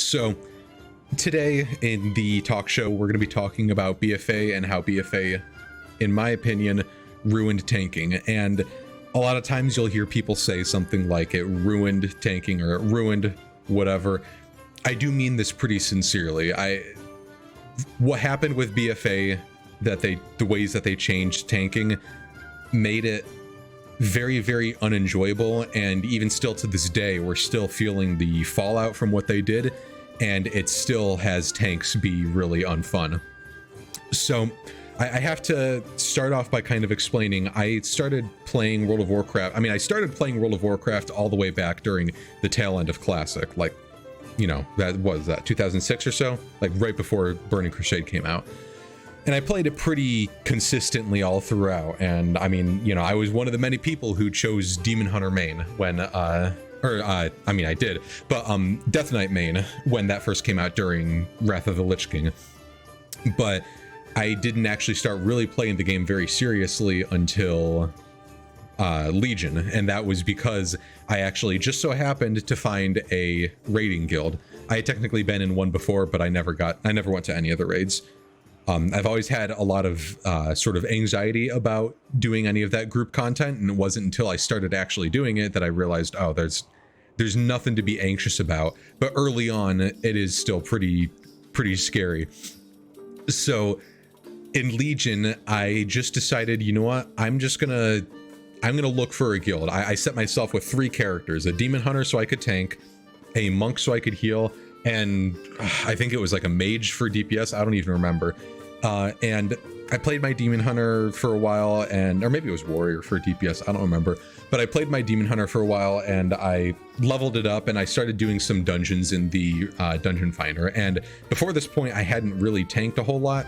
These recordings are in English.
So today in the talk show, we're going to be talking about BFA and how BFA, in my opinion, ruined tanking. And a lot of times you'll hear people say something like it ruined tanking or it ruined whatever. I do mean this pretty sincerely. What happened with BFA, the ways that they changed tanking, made it very, very unenjoyable, and even still to this day, we're still feeling the fallout from what they did, and it still has tanks be really unfun. So I have to start off by kind of explaining. I started playing World of Warcraft. I started playing World of Warcraft all the way back during the tail end of Classic, like, you know, that was 2006 or so, like right before Burning Crusade came out. And I played it pretty consistently all throughout. And I mean, you know, I was one of the many people who chose Demon Hunter main when, I did, but Death Knight main when that first came out during Wrath of the Lich King. But I didn't actually start really playing the game very seriously until Legion, and that was because I actually just so happened to find a raiding guild. I had technically been in one before, but I never went to any of the raids. I've always had a lot of sort of anxiety about doing any of that group content, and it wasn't until I started actually doing it that I realized, oh, there's nothing to be anxious about. But early on, it is still pretty scary. So in Legion, I just decided, you know what, I'm gonna look for a guild. I set myself with 3 characters: a Demon Hunter so I could tank, a Monk so I could heal, and I think it was like a Mage for DPS. I don't even remember. And I played my Demon Hunter for a while, or maybe it was Warrior for DPS. I don't remember. But I played my Demon Hunter for a while, and I leveled it up, and I started doing some dungeons in the Dungeon Finder. And before this point, I hadn't really tanked a whole lot.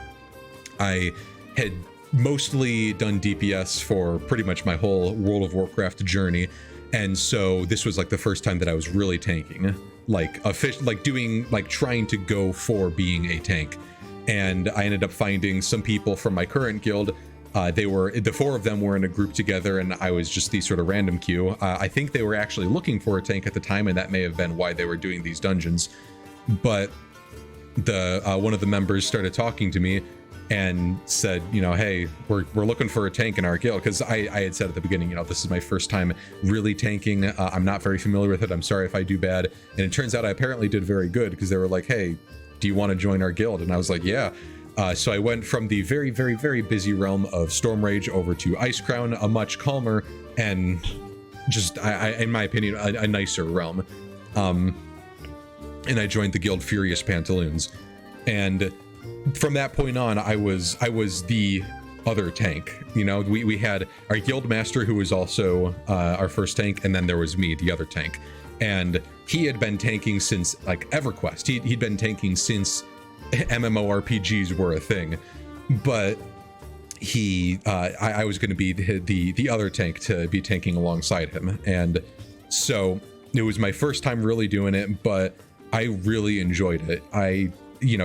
I had mostly done DPS for pretty much my whole World of Warcraft journey, and so this was like the first time that I was really tanking, trying to go for being a tank. And I ended up finding some people from my current guild. The 4 of them were in a group together, and I was just the sort of random queue. I think they were actually looking for a tank at the time, and that may have been why they were doing these dungeons. But one of the members started talking to me and said, you know, hey, we're looking for a tank in our guild, because I had said at the beginning, you know, this is my first time really tanking. I'm not very familiar with it. I'm sorry if I do bad. And it turns out I apparently did very good, because they were like, hey, do you want to join our guild? And I was like, yeah. So I went from the very, very, very busy realm of Storm Rage over to Ice Crown, a much calmer and just, in my opinion, a nicer realm. And I joined the guild Furious Pantaloons. And from that point on, I was the other tank. You know, we had our guild master, who was also our first tank, and then there was me, the other tank. And he had been tanking since like EverQuest. He'd been tanking since MMORPGs were a thing. But I was going to be the other tank to be tanking alongside him. And so it was my first time really doing it, but I really enjoyed it.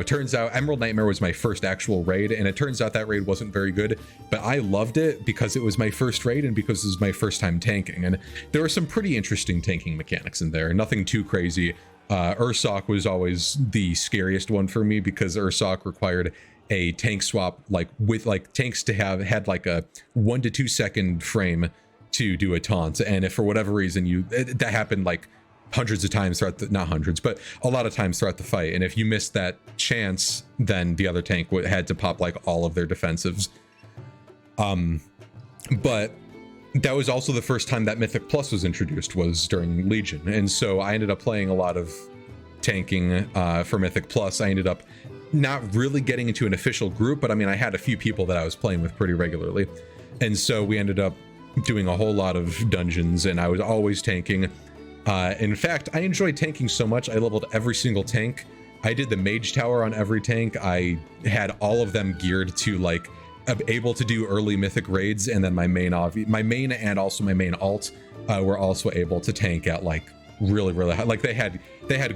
Turns out Emerald Nightmare was my first actual raid, and it turns out that raid wasn't very good, but I loved it because it was my first raid and because it was my first time tanking. And there were some pretty interesting tanking mechanics in there, nothing too crazy. Ursoc was always the scariest one for me, because Ursoc required a tank swap, with tanks to had like a 1 to 2 second frame to do a taunt. And if for whatever reason that happened like hundreds of times throughout not hundreds, but a lot of times throughout the fight, and if you missed that chance, then the other tank had to pop like all of their defensives. But that was also the first time that Mythic Plus was introduced, was during Legion. And so I ended up playing a lot of tanking for Mythic Plus. I ended up not really getting into an official group, but I mean, I had a few people that I was playing with pretty regularly. And so we ended up doing a whole lot of dungeons, and I was always tanking. In fact, I enjoyed tanking so much, I leveled every single tank. I did the Mage Tower on every tank. I had all of them geared to like able to do early mythic raids, and then my main and also my main alt were also able to tank at like really, really high. Like they had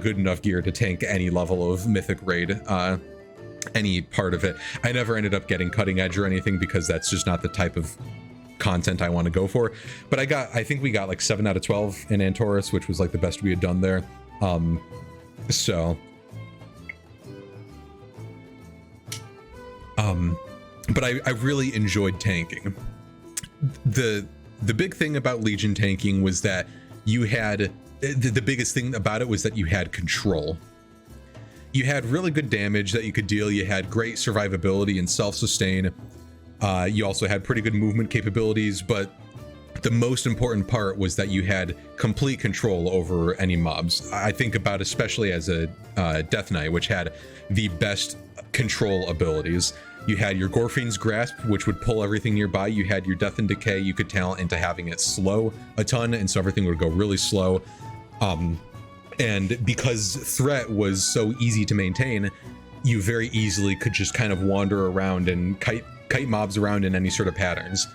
good enough gear to tank any level of mythic raid, any part of it. I never ended up getting cutting edge or anything, because that's just not the type of content I want to go for. But I think we got like 7 out of 12 in Antorus, which was like the best we had done there. So But I really enjoyed tanking. The big thing about Legion tanking was that you had the biggest thing about it was that you had control. You had really good damage that you could deal. You had great survivability and self-sustain. You also had pretty good movement capabilities, but the most important part was that you had complete control over any mobs. I think about especially as a Death Knight, which had the best control abilities. You had your Gorfiend's Grasp, which would pull everything nearby. You had your Death and Decay. You could talent into having it slow a ton, and so everything would go really slow. And because Threat was so easy to maintain, you very easily could just kind of wander around and kite mobs around in any sort of patterns.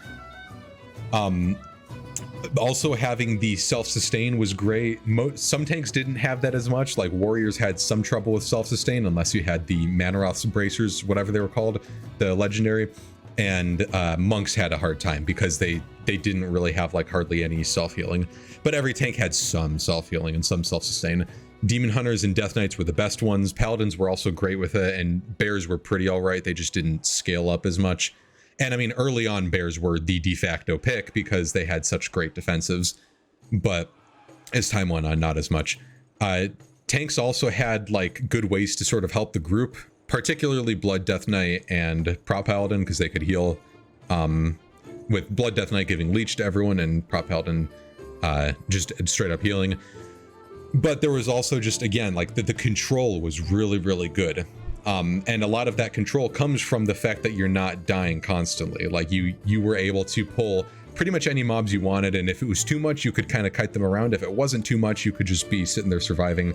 Also, having the self-sustain was great. Some tanks didn't have that as much, like Warriors had some trouble with self-sustain unless you had the Manaroth's Bracers, whatever they were called, the legendary, and Monks had a hard time because they didn't really have like hardly any self-healing, but every tank had some self-healing and some self-sustain. Demon Hunters and Death Knights were the best ones. Paladins were also great with it, and Bears were pretty all right. They just didn't scale up as much. And I mean, early on, Bears were the de facto pick because they had such great defensives, but as time went on, not as much. Tanks also had like good ways to sort of help the group, particularly Blood Death Knight and Prop Paladin, because they could heal, with Blood Death Knight giving leech to everyone and Prop Paladin just straight up healing. But there was also just, again, like the control was really, really good. And a lot of that control comes from the fact that you're not dying constantly. Like you were able to pull pretty much any mobs you wanted, and if it was too much, you could kind of kite them around. If it wasn't too much, you could just be sitting there surviving.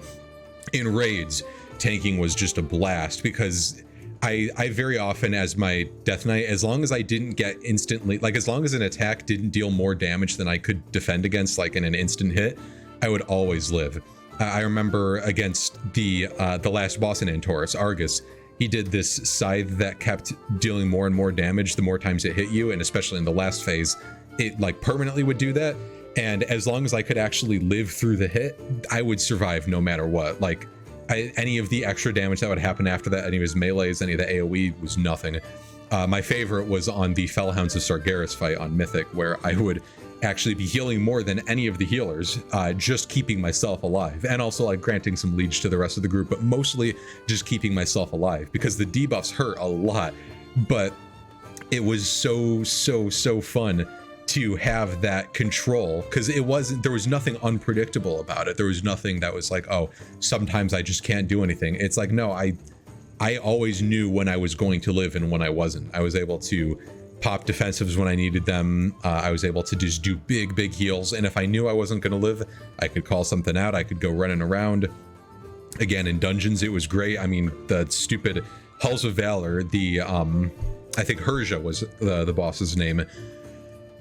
In raids, tanking was just a blast because I very often, as my Death Knight, as long as I didn't get instantly, like as long as an attack didn't deal more damage than I could defend against, like in an instant hit, I would always live. I remember against the last boss in Antorus, Argus, he did this scythe that kept dealing more and more damage the more times it hit you, and especially in the last phase, it like permanently would do that. And as long as I could actually live through the hit, I would survive no matter what. Like any of the extra damage that would happen after that, any of his melees, any of the AoE was nothing. My favorite was on the Fellhounds of Sargeras fight on Mythic, where I would actually be healing more than any of the healers, just keeping myself alive, and also like granting some leech to the rest of the group, but mostly just keeping myself alive because the debuffs hurt a lot. But it was so fun to have that control, because there was nothing unpredictable about it. There was nothing that was like, oh, sometimes I just can't do anything. It's like, no, I always knew when I was going to live and when I wasn't. I was able to pop defensives when I needed them. I was able to just do big heals, and if I knew I wasn't going to live, I could call something out. I could go running around. Again, in dungeons, it was great. I mean, the stupid Halls of Valor, I think Herja was the boss's name.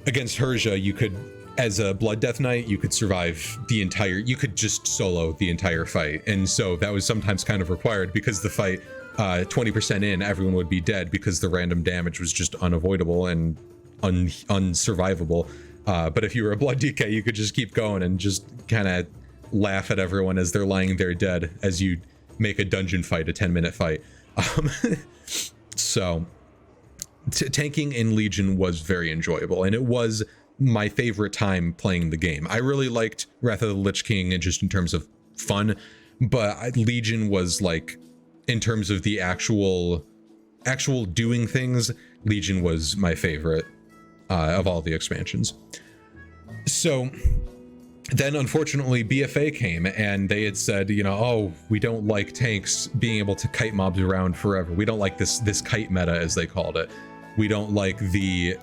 Against Herja, you could, as a Blood Death Knight, you could survive you could just solo the entire fight, and so that was sometimes kind of required because the fight, 20% in, everyone would be dead because the random damage was just unavoidable and unsurvivable. But if you were a Blood DK, you could just keep going and just kind of laugh at everyone as they're lying there dead as you make a dungeon fight, a 10-minute fight. So tanking in Legion was very enjoyable, and it was my favorite time playing the game. I really liked Wrath of the Lich King just in terms of fun, but Legion was like, in terms of the actual doing things, Legion was my favorite of all the expansions. So then unfortunately BFA came, and they had said, you know, oh, we don't like tanks being able to kite mobs around forever. We don't like this kite meta, as they called it. We don't like the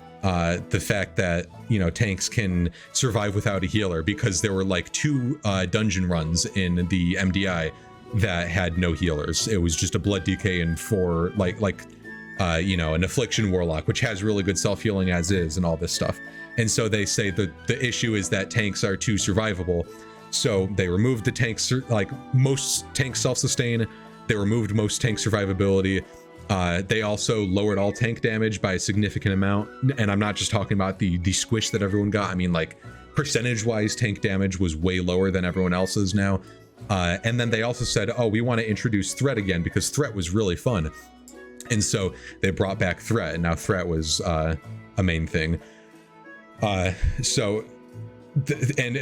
fact that, you know, tanks can survive without a healer, because there were like 2 dungeon runs in the MDI that had no healers. It was just a Blood DK and 4 you know, an Affliction Warlock, which has really good self-healing as is and all this stuff. And so they say that the issue is that tanks are too survivable. So they removed the tanks, like most tanks self-sustain. They removed most tank survivability. They also lowered all tank damage by a significant amount. And I'm not just talking about the squish that everyone got. I mean, like, percentage-wise, tank damage was way lower than everyone else's now. And then they also said, oh, we want to introduce Threat again, because Threat was really fun. And so they brought back threat, and now threat was a main thing. And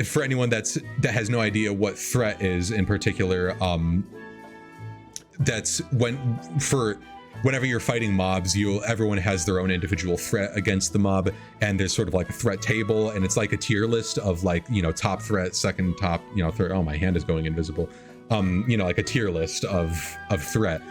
for anyone that has no idea what threat is in particular, that's whenever you're fighting mobs, everyone has their own individual threat against the mob, and there's sort of like a threat table, and it's like a tier list of like, top threat, second top, third. Oh, my hand is going invisible. Like a tier list of threat,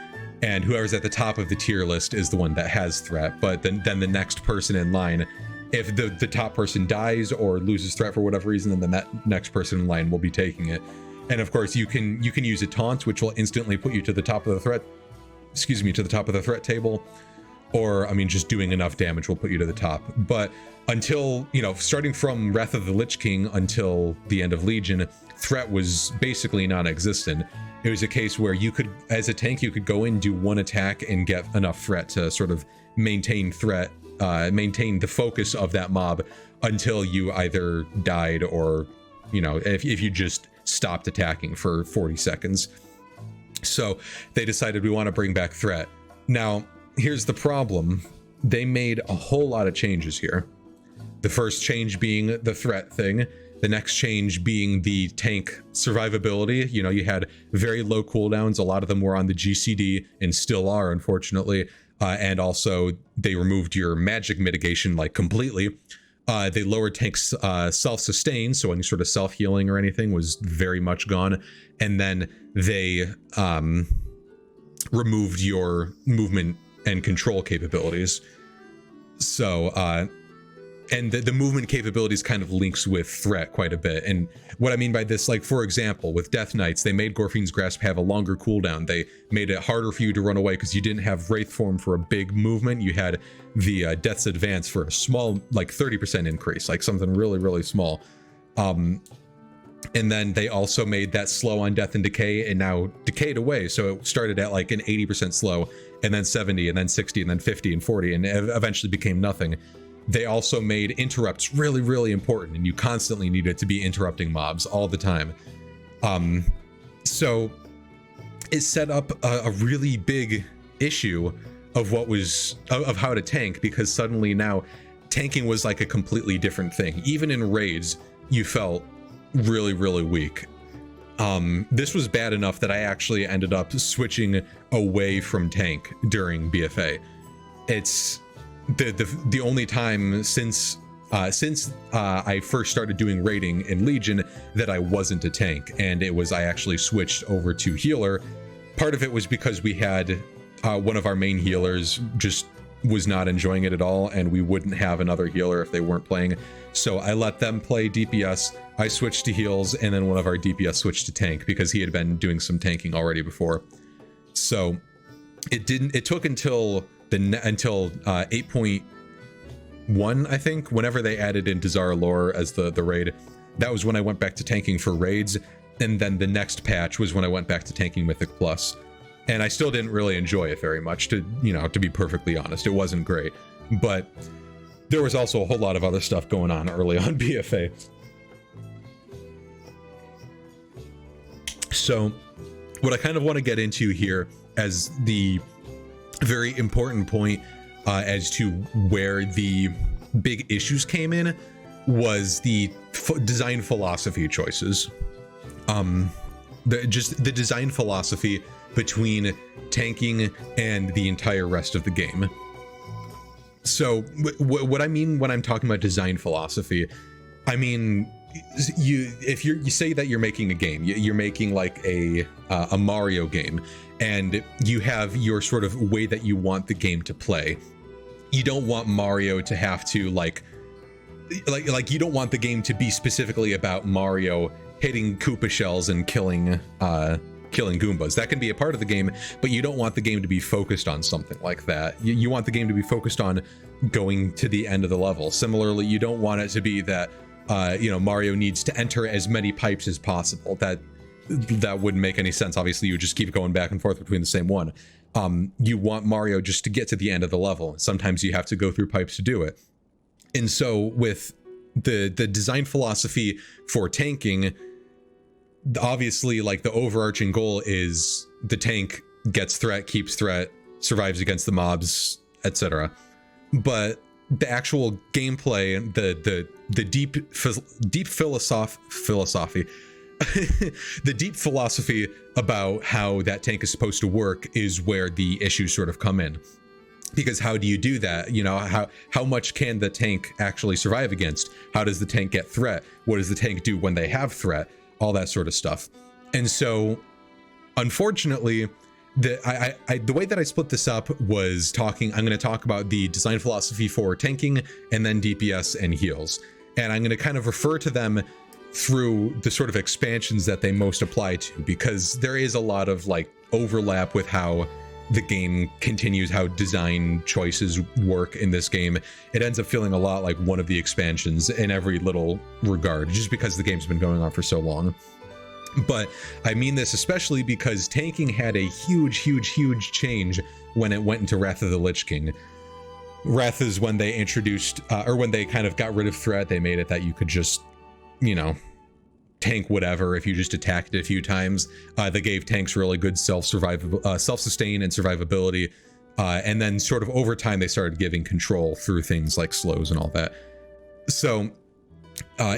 and whoever's at the top of the tier list is the one that has threat. But then the next person in line, if the top person dies or loses threat for whatever reason, then that next person in line will be taking it. And of course, you can use a taunt, which will instantly put you to the top of the threat. To the top of the threat table, or just doing enough damage will put you to the top. But until starting from Wrath of the Lich King until the end of Legion, threat was basically non-existent. It was a case where you could, as a tank, you could go in, do one attack, and get enough threat to sort of maintain the focus of that mob until you either died or if you just stopped attacking for 40 seconds. So they decided we want to bring back threat. Now, here's the problem. They made a whole lot of changes here. The first change being the threat thing. The next change being the tank survivability. You had very low cooldowns. A lot of them were on the GCD and still are, unfortunately. And also they removed your magic mitigation like completely. They lowered tanks self-sustain, so any sort of self-healing or anything was very much gone. And then they removed your movement and control capabilities. So, and the movement capabilities kind of links with threat quite a bit. And what I mean by this, like, for example, with Death Knights, they made Gorfine's Grasp have a longer cooldown. They made it harder for you to run away because you didn't have Wraith Form for a big movement. You had the Death's Advance for a small, like 30% increase, like something really, really small. And then they also made that slow on Death and Decay, and now decayed away. So it started at like an 80% slow, and then 70, and then 60, and then 50, and 40, and it eventually became nothing. They also made interrupts really, really important, and you constantly needed to be interrupting mobs all the time. So it set up a really big issue of of how to tank, because suddenly now tanking was like a completely different thing. Even in raids, you felt really, really weak. This was bad enough that I actually ended up switching away from tank during BFA. It's the only time since I first started doing raiding in Legion that I wasn't a tank, and I actually switched over to healer. Part of it was because we had one of our main healers just was not enjoying it at all, and we wouldn't have another healer if they weren't playing. So I let them play DPS. I switched to heals, and then one of our DPS switched to tank because he had been doing some tanking already before. So it took until 8.1, I think, whenever they added in Desire Lore as the raid. That was when I went back to tanking for raids, and then the next patch was when I went back to tanking Mythic Plus. And I still didn't really enjoy it very much, to be perfectly honest. It wasn't great, but there was also a whole lot of other stuff going on early on BFA. So what I kind of want to get into here as the very important point as to where the big issues came in was the design philosophy choices. The design philosophy between tanking and the entire rest of the game. So what I mean when I'm talking about design philosophy, I mean, you say that you're making a game, you're making like a Mario game, and you have your sort of way that you want the game to play. You don't want Mario to have to like you don't want the game to be specifically about Mario hitting Koopa shells and killing Goombas. That can be a part of the game, but you don't want the game to be focused on something like that. You want the game to be focused on going to the end of the level. Similarly, you don't want it to be that Mario needs to enter as many pipes as possible. That wouldn't make any sense. Obviously, you would just keep going back and forth between the same one. You want Mario just to get to the end of the level. Sometimes you have to go through pipes to do it. And so with the design philosophy for tanking, obviously, like, the overarching goal is the tank gets threat, keeps threat, survives against the mobs, etc. But the actual gameplay, the deep philosophy the deep philosophy about how that tank is supposed to work is where the issues sort of come in. Because how do you do that? You know, how much can the tank actually survive against? How does the tank get threat? What does the tank do when they have threat? All that sort of stuff. And so, unfortunately, the way that I split this up was I'm going to talk about the design philosophy for tanking and then DPS and heals. And I'm going to kind of refer to them through the sort of expansions that they most apply to, because there is a lot of like overlap with how the game continues, how design choices work in this game. It ends up feeling a lot like one of the expansions in every little regard, just because the game's been going on for so long. But I mean this especially because tanking had a huge change when it went into Wrath of the Lich King. Wrath is when they introduced, or when they kind of got rid of threat. They made it that you could just, you know, tank whatever if you just attacked it a few times. They gave tanks really good self-sustain and survivability, and then sort of over time they started giving control through things like slows and all that. So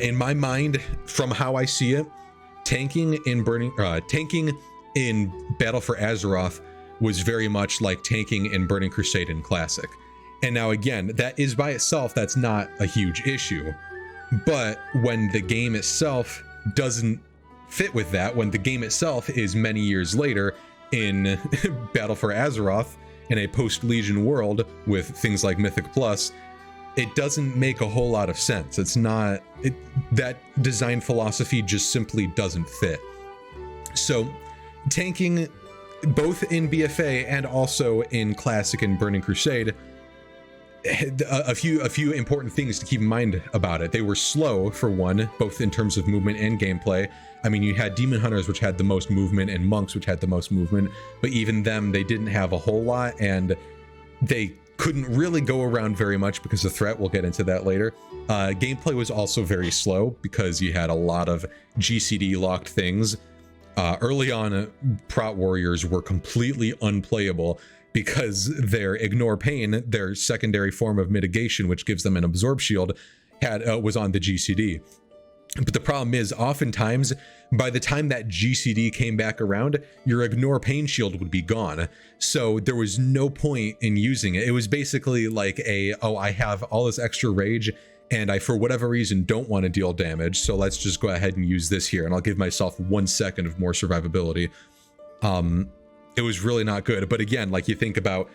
in my mind, from how I see it, tanking in Battle for Azeroth was very much like tanking in Burning Crusade in Classic. And now again, that is by itself, that's not a huge issue. But when the game itself doesn't fit with that, when the game itself is many years later in Battle for Azeroth in a post-Legion world with things like Mythic Plus, it doesn't make a whole lot of sense. It's not, that design philosophy just simply doesn't fit. So tanking both in BFA and also in Classic and Burning Crusade, a few important things to keep in mind about it. They were slow, for one, both in terms of movement and gameplay. I mean, you had Demon Hunters, which had the most movement, and Monks, which had the most movement, but even them, they didn't have a whole lot, and they couldn't really go around very much because of threat. We'll get into that later. Gameplay was also very slow because you had a lot of GCD locked things. Early on, Prot Warriors were completely unplayable because their Ignore Pain, their secondary form of mitigation, which gives them an Absorb Shield, was on the GCD. But the problem is, oftentimes, by the time that GCD came back around, your Ignore Pain shield would be gone. So there was no point in using it. It was basically like I have all this extra rage, and I, for whatever reason, don't want to deal damage, so let's just go ahead and use this here, and I'll give myself 1 second of more survivability. It was really not good. But again, like, you think about,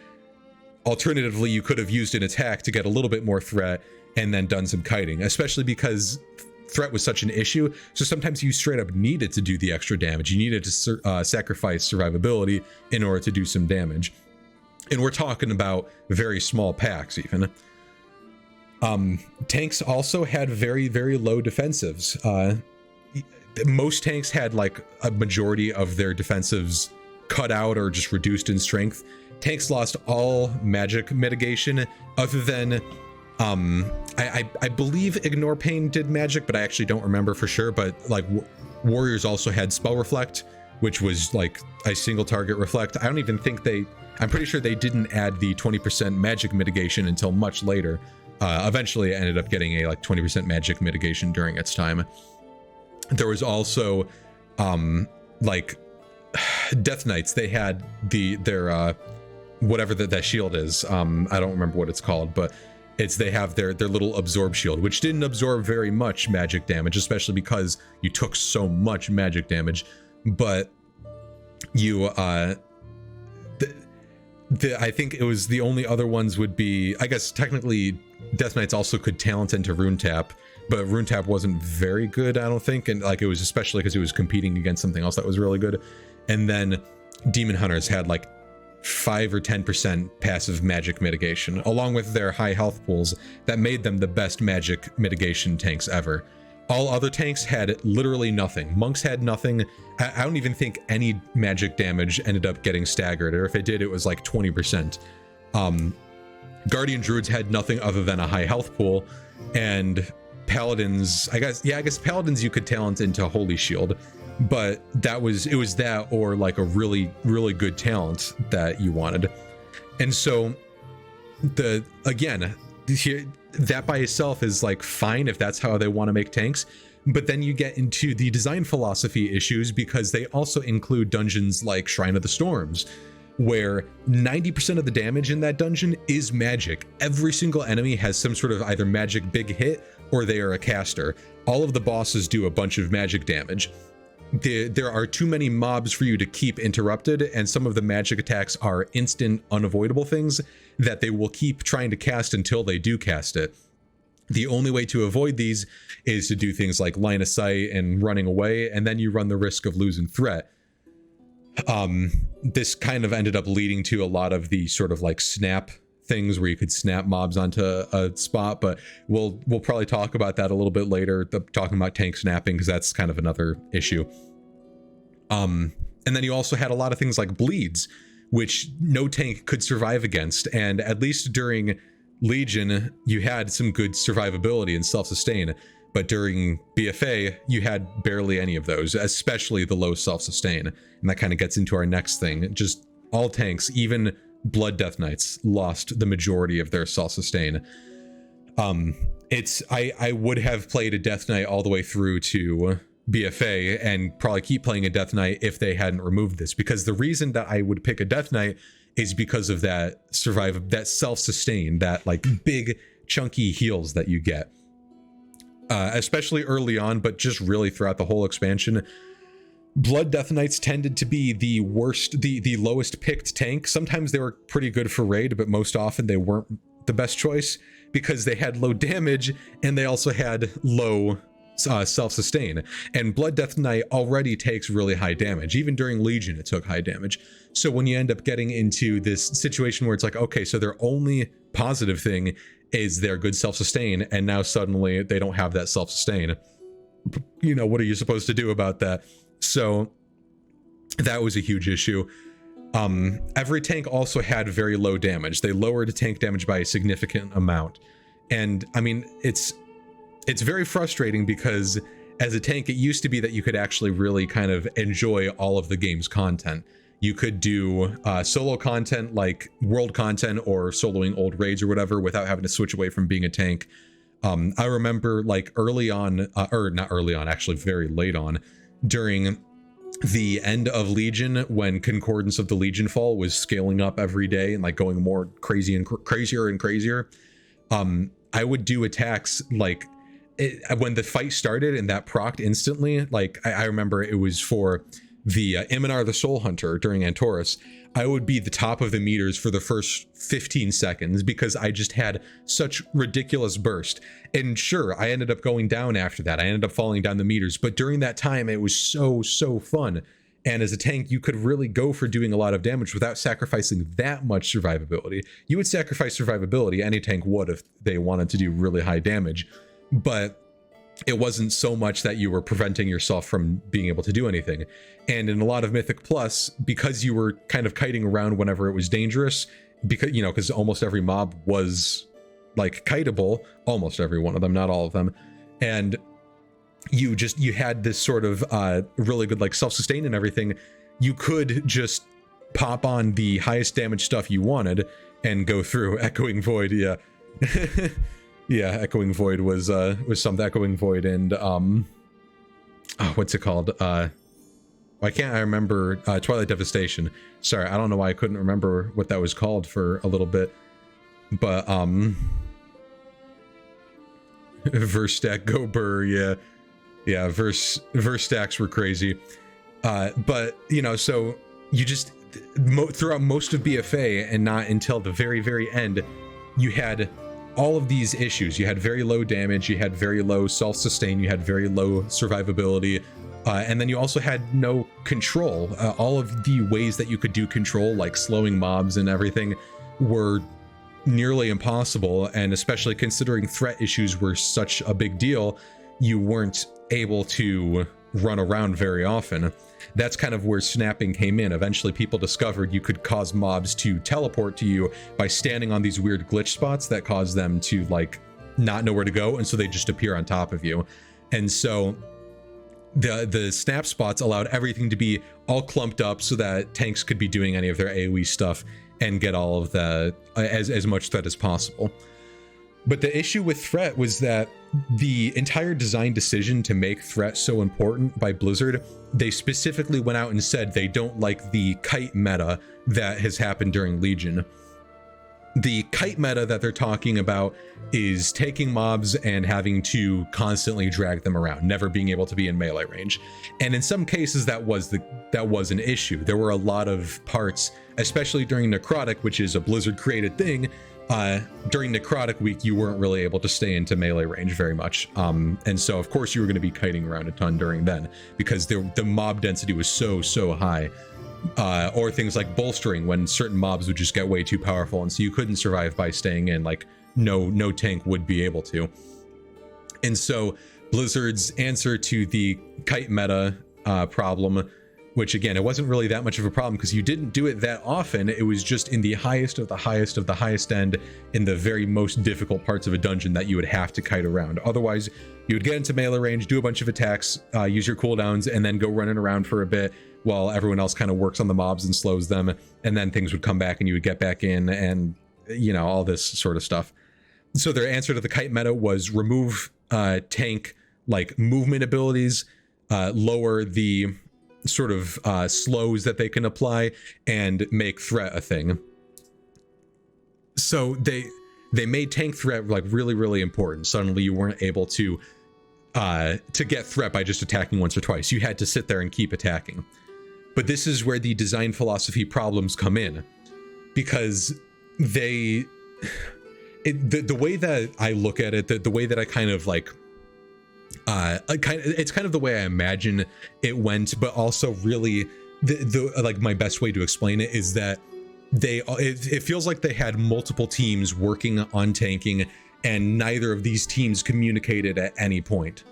alternatively, you could have used an attack to get a little bit more threat and then done some kiting, especially because threat was such an issue. So sometimes you straight up needed to do the extra damage. You needed to sacrifice survivability in order to do some damage. And we're talking about very small packs even. Tanks also had very low defensives. Most tanks had like a majority of their defensives cut out or just reduced in strength. Tanks lost all magic mitigation other than I believe Ignore Pain did magic, but I actually don't remember for sure. But like Warriors also had Spell Reflect, which was like a single target reflect. I don't even think I'm pretty sure they didn't add the 20% magic mitigation until much later. Eventually it ended up getting a like 20% magic mitigation during its time. There was also like Death Knights. They had their whatever that shield is. I don't remember what it's called, but they have their little absorb shield, which didn't absorb very much magic damage, especially because you took so much magic damage. But you I think it was the only other ones would be, I guess technically Death Knights also could talent into Rune Tap, but Rune Tap wasn't very good, I don't think, and like it was especially because it was competing against something else that was really good. And then Demon Hunters had like 5 or 10% passive magic mitigation, along with their high health pools that made them the best magic mitigation tanks ever. All other tanks had literally nothing. Monks had nothing. I don't even think any magic damage ended up getting staggered, or if it did, it was like 20%. Guardian Druids had nothing other than a high health pool, and Paladins, I guess Paladins you could talent into Holy Shield, but it was that or like a really good talent that you wanted. And so that by itself is like fine if that's how they want to make tanks, but then you get into the design philosophy issues, because they also include dungeons like Shrine of the Storms, where 90% of the damage in that dungeon is magic. Every single enemy has some sort of either magic big hit or they are a caster. All of the bosses do a bunch of magic damage. There are too many mobs for you to keep interrupted, and some of the magic attacks are instant, unavoidable things that they will keep trying to cast until they do cast it. The only way to avoid these is to do things like line of sight and running away, and then you run the risk of losing threat. This kind of ended up leading to a lot of the sort of like snap things where you could snap mobs onto a spot, but we'll probably talk about that a little bit later, talking about tank snapping, because that's kind of another issue. And then you also had a lot of things like bleeds, which no tank could survive against, and at least during Legion you had some good survivability and self-sustain, but during BFA you had barely any of those, especially the low self-sustain. And that kind of gets into our next thing. Just all tanks, even Blood Death Knights, lost the majority of their self-sustain. I would have played a Death Knight all the way through to BFA and probably keep playing a Death Knight if they hadn't removed this, because the reason that I would pick a Death Knight is because of that self-sustain, that like big chunky heals that you get, especially early on, but just really throughout the whole expansion. Blood Death Knights tended to be the worst, the lowest picked tank. Sometimes they were pretty good for raid, but most often they weren't the best choice, because they had low damage and they also had low self-sustain. And Blood Death Knight already takes really high damage. Even during Legion it took high damage. So when you end up getting into this situation where it's like, okay, so their only positive thing is their good self-sustain, and now suddenly they don't have that self-sustain, you know, what are you supposed to do about that? So that was a huge issue. Every tank also had very low damage. They lowered tank damage by a significant amount. And I mean, it's very frustrating, because as a tank, it used to be that you could actually really kind of enjoy all of the game's content. You could do solo content like world content or soloing old raids or whatever without having to switch away from being a tank. I remember like early on, or not early on, actually very late on, during the end of Legion, when Concordance of the Legion Fall was scaling up every day and like going more crazy and crazier and crazier, I would do attacks like when the fight started and that procced instantly. Like I remember it was for the Iminar the Soul Hunter during Antorus. I would be the top of the meters for the first 15 seconds because I just had such ridiculous burst. And sure, I ended up going down after that. I ended up falling down the meters, but during that time it was so fun. And as a tank, you could really go for doing a lot of damage without sacrificing that much survivability. You would sacrifice survivability, any tank would, if they wanted to do really high damage, but it wasn't so much that you were preventing yourself from being able to do anything. And in a lot of Mythic Plus, because you were kind of kiting around whenever it was dangerous, because, you know, because almost every mob was like kiteable, almost every one of them, not all of them, and you had this sort of really good like self-sustain and everything, you could just pop on the highest damage stuff you wanted and go through. Echoing Void, yeah. Yeah, Echoing Void was some Echoing Void, and what's it called? Why can't I remember? Twilight Devastation. Sorry, I don't know why I couldn't remember what that was called for a little bit. But verse stack go burr, yeah. Yeah, verse stacks were crazy. But you know, so you just throughout most of BFA and not until the very end, you had all of these issues. You had very low damage, you had very low self-sustain, you had very low survivability, and then you also had no control. All of the ways that you could do control, like slowing mobs and everything, were nearly impossible, and especially considering threat issues were such a big deal, you weren't able to run around very often. That's kind of where snapping came in. Eventually people discovered you could cause mobs to teleport to you by standing on these weird glitch spots that cause them to like not know where to go, and so they just appear on top of you. And so the snap spots allowed everything to be all clumped up so that tanks could be doing any of their AoE stuff and get all of the as much threat as possible. But the issue with threat was that the entire design decision to make threat so important by Blizzard, they specifically went out and said they don't like the kite meta that has happened during Legion. The kite meta that they're talking about is taking mobs and having to constantly drag them around, never being able to be in melee range. And in some cases that was an issue. There were a lot of parts, especially during Necrotic, which is a Blizzard created thing. During Necrotic week, you weren't really able to stay into melee range very much. And so of course you were going to be kiting around a ton during then, because the mob density was so high. Or things like bolstering, when certain mobs would just get way too powerful, and so you couldn't survive by staying in, like no tank would be able to. And so Blizzard's answer to the kite meta problem, which again, it wasn't really that much of a problem because you didn't do it that often. It was just in the highest of the highest end, in the very most difficult parts of a dungeon, that you would have to kite around. Otherwise, you would get into melee range, do a bunch of attacks, use your cooldowns, and then go running around for a bit while everyone else kind of works on the mobs and slows them, and then things would come back and you would get back in, and you know, all this sort of stuff. So their answer to the kite meta was remove tank like movement abilities, lower the sort of slows that they can apply, and make threat a thing. So they made tank threat like really important. Suddenly you weren't able to get threat by just attacking once or twice. You had to sit there and keep attacking. But this is where the design philosophy problems come in, because the way that I look at it, the way that I kind of like, it's kind of the way I imagine it went, but also really the like my best way to explain it is that it feels like they had multiple teams working on tanking, and neither of these teams communicated at any point.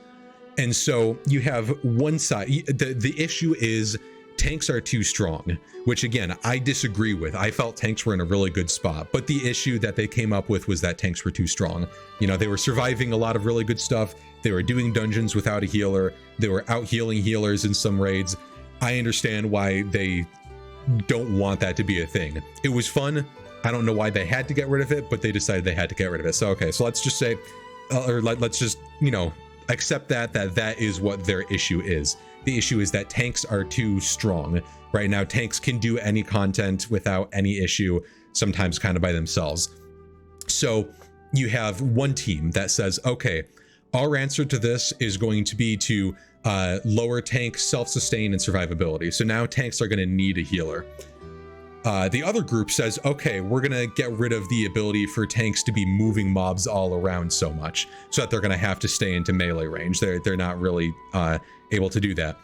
And so you have one side, the issue is tanks are too strong, which again, I disagree with. I felt tanks were in a really good spot, but the issue that they came up with was that tanks were too strong. You know, they were surviving a lot of really good stuff. They were doing dungeons without a healer. They were out healing healers in some raids. I understand why they don't want that to be a thing. It was fun. I don't know why they had to get rid of it, but they decided they had to get rid of it. So, okay, so let's just say, let's just, you know, accept that is what their issue is. The issue is that tanks are too strong. Right now, tanks can do any content without any issue, sometimes kind of by themselves. So you have one team that says, okay, our answer to this is going to be to lower tank self-sustain and survivability. So now tanks are going to need a healer. The other group says, okay, we're going to get rid of the ability for tanks to be moving mobs all around so much, so that they're going to have to stay into melee range. They're not really able to do that.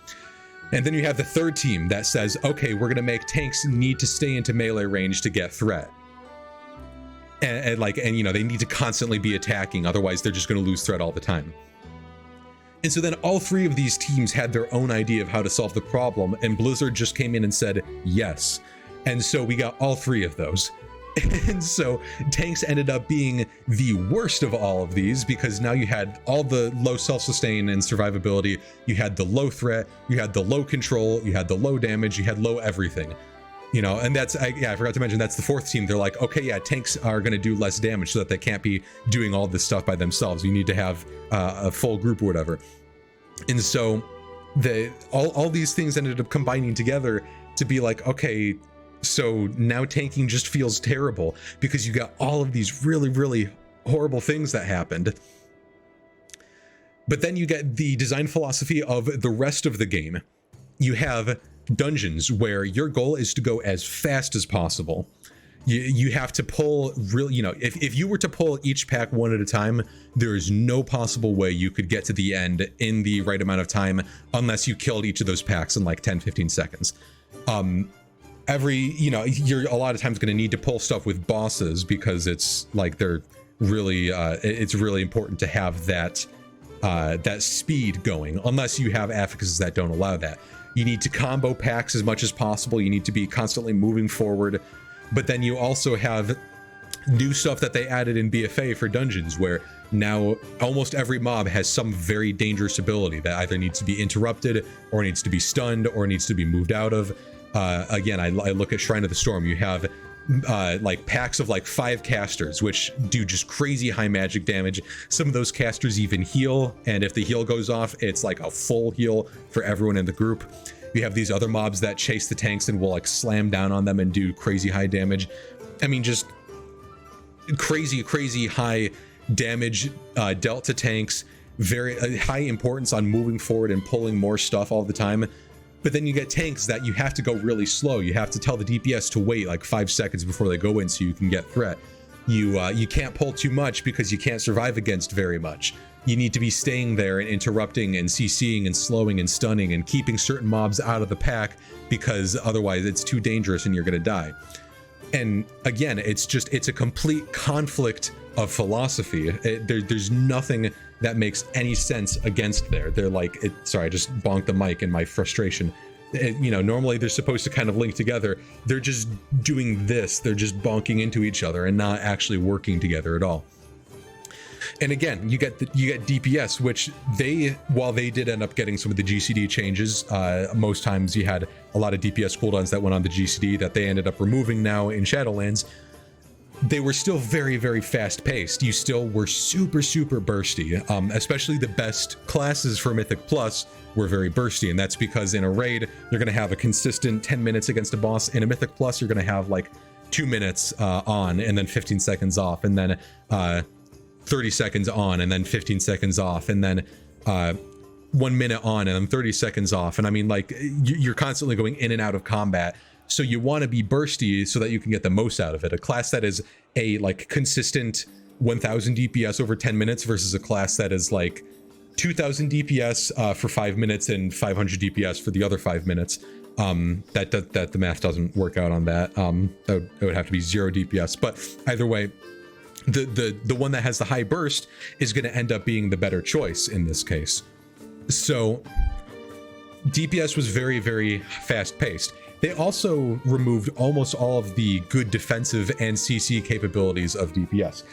And then you have the third team that says, okay, we're going to make tanks need to stay into melee range to get threat. And you know, they need to constantly be attacking, otherwise they're just going to lose threat all the time. And so then all three of these teams had their own idea of how to solve the problem, and Blizzard just came in and said yes. And so we got all three of those. And so tanks ended up being the worst of all of these, because now you had all the low self-sustain and survivability, you had the low threat, you had the low control, you had the low damage, you had low everything. You know, and that's, I forgot to mention, that's the fourth team. They're like, okay, yeah, tanks are going to do less damage so that they can't be doing all this stuff by themselves. You need to have a full group or whatever. And so all these things ended up combining together to be like, okay, so now tanking just feels terrible because you got all of these really horrible things that happened. But then you get the design philosophy of the rest of the game. You have dungeons where your goal is to go as fast as possible. You have to pull really, you know, if you were to pull each pack one at a time, there is no possible way you could get to the end in the right amount of time unless you killed each of those packs in like 10-15 seconds. You know, you're a lot of times going to need to pull stuff with bosses because it's like they're really it's really important to have that speed going, unless you have affixes that don't allow that. You need to combo packs as much as possible. You need to be constantly moving forward. But then you also have new stuff that they added in BFA for dungeons, where now almost every mob has some very dangerous ability that either needs to be interrupted or needs to be stunned or needs to be moved out of. Again, I look at Shrine of the Storm. You have like packs of like 5 casters, which do just crazy high magic damage. Some of those casters even heal, and if the heal goes off, it's like a full heal for everyone in the group. You have these other mobs that chase the tanks and will like slam down on them and do crazy high damage. I mean, just crazy high damage dealt to tanks, very high importance on moving forward and pulling more stuff all the time. But then you get tanks that you have to go really slow. You have to tell the DPS to wait like 5 seconds before they go in so you can get threat. You can't pull too much because you can't survive against very much. You need to be staying there and interrupting and CCing and slowing and stunning and keeping certain mobs out of the pack, because otherwise it's too dangerous and you're gonna die. And again, it's a complete conflict of philosophy. There's nothing that makes any sense against there. They're like, sorry, I just bonked the mic in my frustration. Normally they're supposed to kind of link together. They're just doing this. They're just bonking into each other and not actually working together at all. And again, you get DPS, which while they did end up getting some of the GCD changes, most times you had a lot of DPS cooldowns that went on the GCD that they ended up removing now in Shadowlands. They were still very fast paced. You still were super bursty, especially the best classes for Mythic Plus were very bursty, and that's because in a raid you're going to have a consistent 10 minutes against a boss. In a Mythic Plus you're going to have like 2 minutes on and then 15 seconds off, and then 30 seconds on and then 15 seconds off, and then 1 minute on and then 30 seconds off. And I mean, like, you're constantly going in and out of combat, so you want to be bursty so that you can get the most out of it. A class that is a like consistent 1000 DPS over 10 minutes versus a class that is like 2000 DPS for 5 minutes and 500 DPS for the other 5 minutes. That the math doesn't work out on that. It would have to be 0 DPS, but either way, the one that has the high burst is going to end up being the better choice in this case. So DPS was very fast paced. They also removed almost all of the good defensive and CC capabilities of DPS.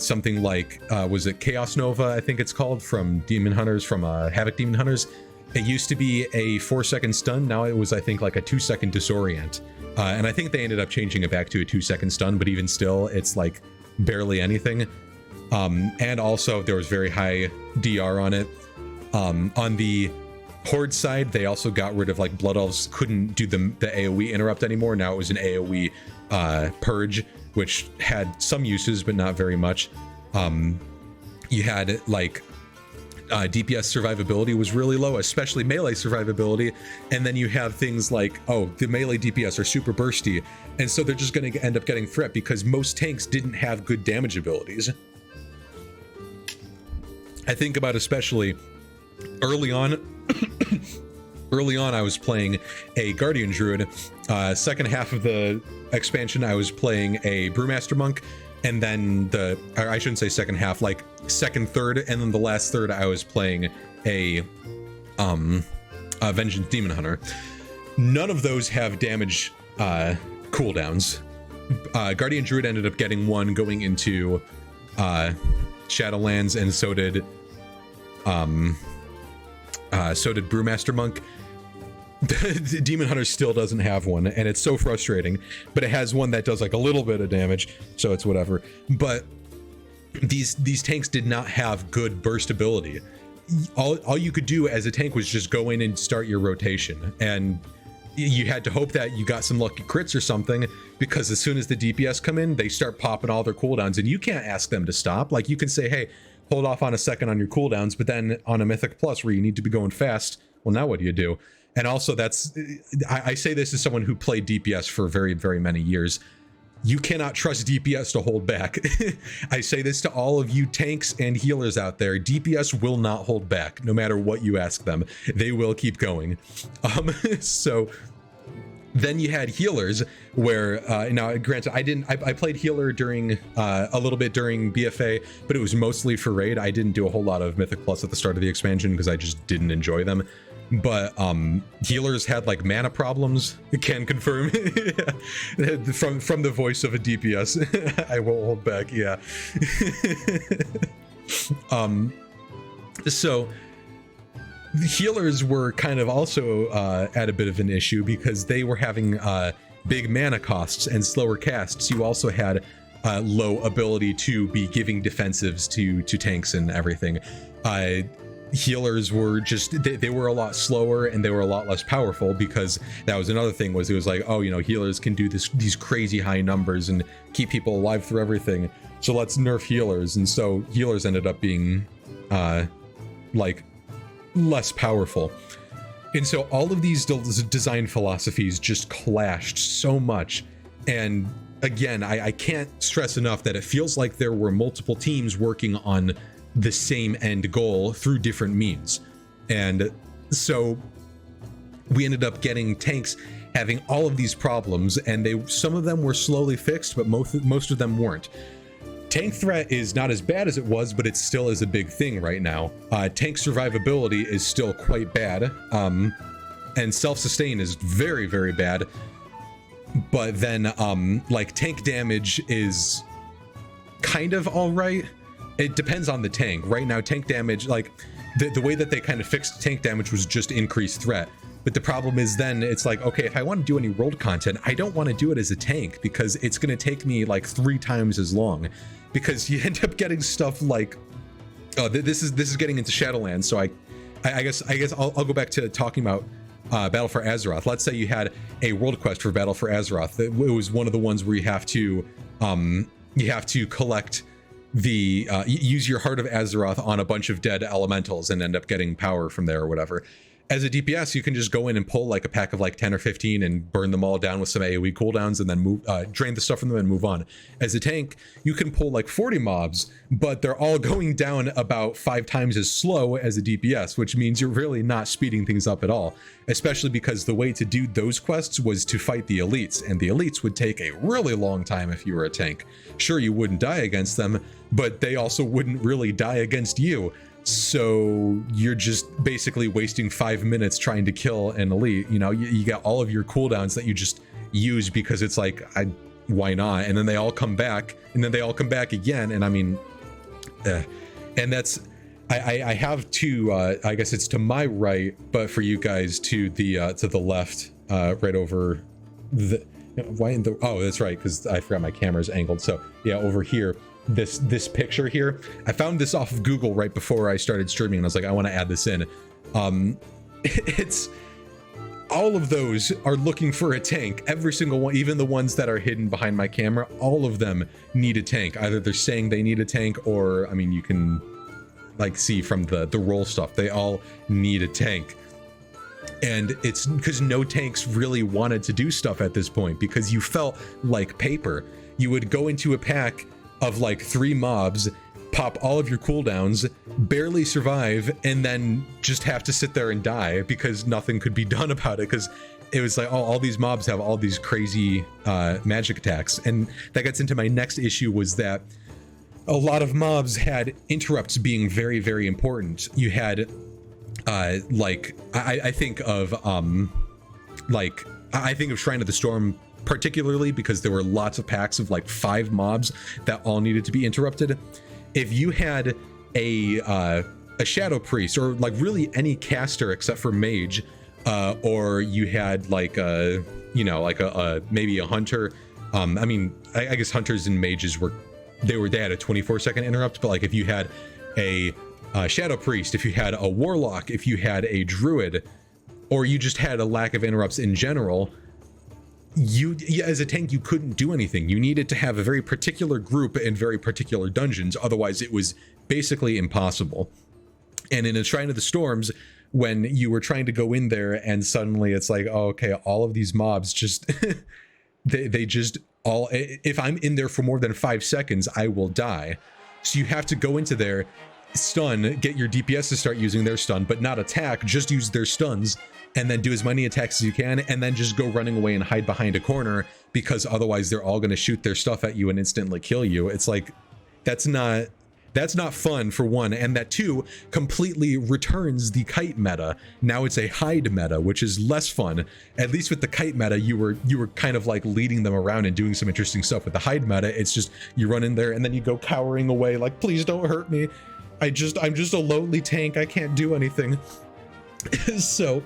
Something like, was it Chaos Nova, I think it's called, from Demon Hunters, from Havoc Demon Hunters. It used to be a 4-second stun. Now it was, I think, like a 2-second disorient. And I think they ended up changing it back to a 2-second stun, but even still, it's like barely anything. And also there was very high DR on it. On the Horde side, they also got rid of, like, Blood Elves couldn't do the AoE interrupt anymore. Now it was an AoE purge, which had some uses but not very much. You had like DPS survivability was really low, especially melee survivability, and then you have things like, oh, the melee DPS are super bursty, and so they're just going to end up getting threat because most tanks didn't have good damage abilities. I think about especially early on. Early on, I was playing a Guardian Druid. Second half of the expansion, I was playing a Brewmaster Monk, and then I shouldn't say second half, like second third, and then the last third, I was playing a Vengeance Demon Hunter. None of those have damage cooldowns. Guardian Druid ended up getting one going into Shadowlands, and so did Brewmaster Monk. Demon Hunter still doesn't have one, and it's so frustrating, but it has one that does like a little bit of damage, so it's whatever. But these tanks did not have good burst ability. All you could do as a tank was just go in and start your rotation, and you had to hope that you got some lucky crits or something, because as soon as the DPS come in, they start popping all their cooldowns, and you can't ask them to stop. Like, you can say, hey, hold off on a second on your cooldowns, but then on a Mythic Plus where you need to be going fast, well, now what do you do? And also, I say this as someone who played DPS for very many years. You cannot trust DPS to hold back. I say this to all of you tanks and healers out there. DPS will not hold back, no matter what you ask them. They will keep going. So then you had healers where, now granted, I played healer during, a little bit during BFA, but it was mostly for raid. I didn't do a whole lot of Mythic Plus at the start of the expansion because I just didn't enjoy them. but healers had like mana problems. Can confirm from the voice of a DPS. I won't hold back. Yeah. So the healers were kind of also at a bit of an issue because they were having big mana costs and slower casts. You also had low ability to be giving defensives to tanks and everything. Healers were just they were a lot slower and they were a lot less powerful, because that was another thing, was it was like, oh, you know, healers can do these crazy high numbers and keep people alive through everything, so let's nerf healers. And so healers ended up being like less powerful. And so all of these design philosophies just clashed so much. And again, I can't stress enough that it feels like there were multiple teams working on the same end goal through different means. And so we ended up getting tanks having all of these problems, and some of them were slowly fixed, but most of them weren't. Tank threat is not as bad as it was, but it still is a big thing right now. Tank survivability is still quite bad, and self-sustain is very, very bad. But then like tank damage is kind of all right. It depends on the tank. Right now, tank damage, like the way that they kind of fixed tank damage was just increased threat. But the problem is then it's like, okay, if I want to do any world content, I don't want to do it as a tank, because it's going to take me like 3 times as long, because you end up getting stuff like, oh, this is getting into Shadowlands. So I guess I'll go back to talking about Battle for Azeroth. Let's say you had a world quest for Battle for Azeroth. It was one of the ones where you have to collect the use your Heart of Azeroth on a bunch of dead elementals and end up getting power from there or whatever. As a DPS, you can just go in and pull like a pack of like 10 or 15 and burn them all down with some AoE cooldowns and then drain the stuff from them and move on. As a tank, you can pull like 40 mobs, but they're all going down about 5 times as slow as a DPS, which means you're really not speeding things up at all, especially because the way to do those quests was to fight the elites, and the elites would take a really long time if you were a tank. Sure, you wouldn't die against them, but they also wouldn't really die against you. So you're just basically wasting 5 minutes trying to kill an elite. You know, you got all of your cooldowns that you just use because it's like, why not? And then they all come back, and then they all come back again. And I mean, and that's, I have two, I guess it's to my right, but for you guys to the left, right over the, why in the, oh, that's right, because I forgot my camera's angled. So yeah, over here. This picture here, I found this off of Google right before I started streaming, and I was like, I want to add this in. It's all of those are looking for a tank. Every single one, even the ones that are hidden behind my camera, all of them need a tank. Either they're saying they need a tank, or I mean, you can like see from the roll stuff, they all need a tank. And it's because no tanks really wanted to do stuff at this point, because you felt like paper. You would go into a pack of like 3 mobs, pop all of your cooldowns, barely survive, and then just have to sit there and die because nothing could be done about it, because it was like, oh, all these mobs have all these crazy magic attacks. And that gets into my next issue, was that a lot of mobs had interrupts being very, very important. You had like I think of Shrine of the Storm particularly, because there were lots of packs of like 5 mobs that all needed to be interrupted. If you had a Shadow Priest, or like really any caster except for Mage, or you had like a, you know, like a maybe a Hunter. I mean, I guess Hunters and Mages they had a 24-second interrupt, but like if you had a Shadow Priest, if you had a Warlock, if you had a Druid, or you just had a lack of interrupts in general, as a tank, you couldn't do anything. You needed to have a very particular group and very particular dungeons, otherwise it was basically impossible. And in a Shrine of the Storms, when you were trying to go in there and suddenly it's like, oh, okay, all of these mobs just they just all, if I'm in there for more than 5 seconds, I will die. So you have to go into there, stun, get your DPS to start using their stun, but not attack, just use their stuns, and then do as many attacks as you can, and then just go running away and hide behind a corner, because otherwise they're all going to shoot their stuff at you and instantly kill you. It's like, that's not That's not fun, for one, and that two completely returns the kite meta. Now it's a hide meta, which is less fun. At least with the kite meta, you were kind of like leading them around and doing some interesting stuff. With the hide meta, it's just you run in there and then you go cowering away like, please don't hurt me. I'm just a lonely tank. I can't do anything. So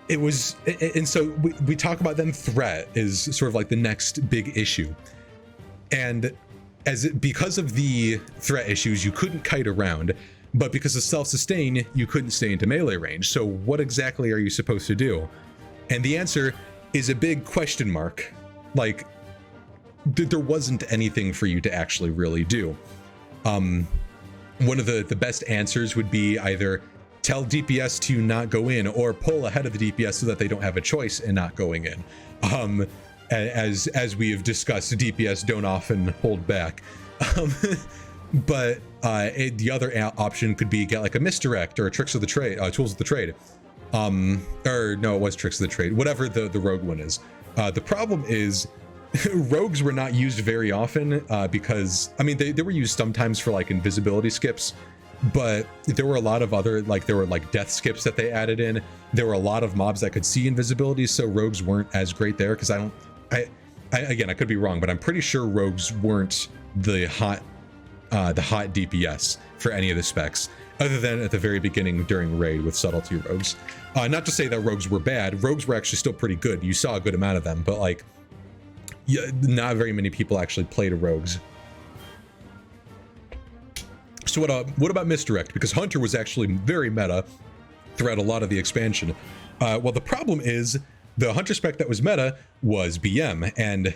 it was, and so we talk about then threat is sort of like the next big issue. And because of the threat issues, you couldn't kite around, but because of self-sustain, you couldn't stay into melee range. So what exactly are you supposed to do? And the answer is a big question mark. Like, there wasn't anything for you to actually really do. One of the best answers would be either tell DPS to not go in, or pull ahead of the DPS so that they don't have a choice in not going in. As we have discussed, DPS don't often hold back. But the other option could be get like a misdirect or a tricks of the trade, tools of the trade. Or no, it was tricks of the trade, whatever the rogue one is. The problem is rogues were not used very often because, I mean, they were used sometimes for like invisibility skips, but there were a lot of other, like there were like death skips that they added in. There were a lot of mobs that could see invisibility, so rogues weren't as great there, because again, I could be wrong, but I'm pretty sure rogues weren't the hot DPS for any of the specs, other than at the very beginning during raid with subtlety rogues. Not to say that rogues were bad. Rogues were actually still pretty good. You saw a good amount of them, but like, not very many people actually played rogues. So what about misdirect? Because Hunter was actually very meta throughout a lot of the expansion. Well, the problem is the Hunter spec that was meta was BM, and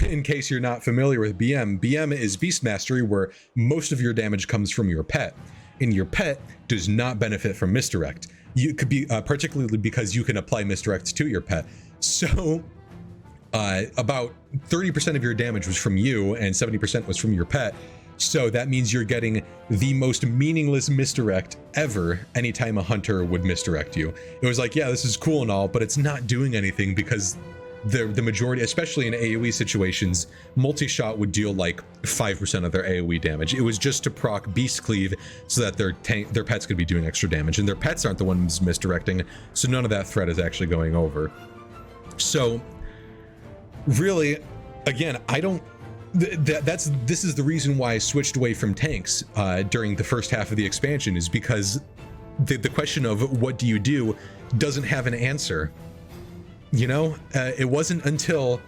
in case you're not familiar with BM is Beast Mastery, where most of your damage comes from your pet, and your pet does not benefit from misdirect. You could be particularly because you can apply misdirect to your pet. So about 30% of your damage was from you and 70% was from your pet. So that means you're getting the most meaningless misdirect ever anytime a hunter would misdirect you. It was like, yeah, this is cool and all, but it's not doing anything, because the majority, especially in AoE situations, multi-shot would deal like 5% of their AoE damage. It was just to proc Beast Cleave so that their pets could be doing extra damage, and their pets aren't the ones misdirecting, so none of that threat is actually going over. So really, again, I don't, this is the reason why I switched away from tanks during the first half of the expansion, is because the question of what do you do doesn't have an answer. You know, it wasn't until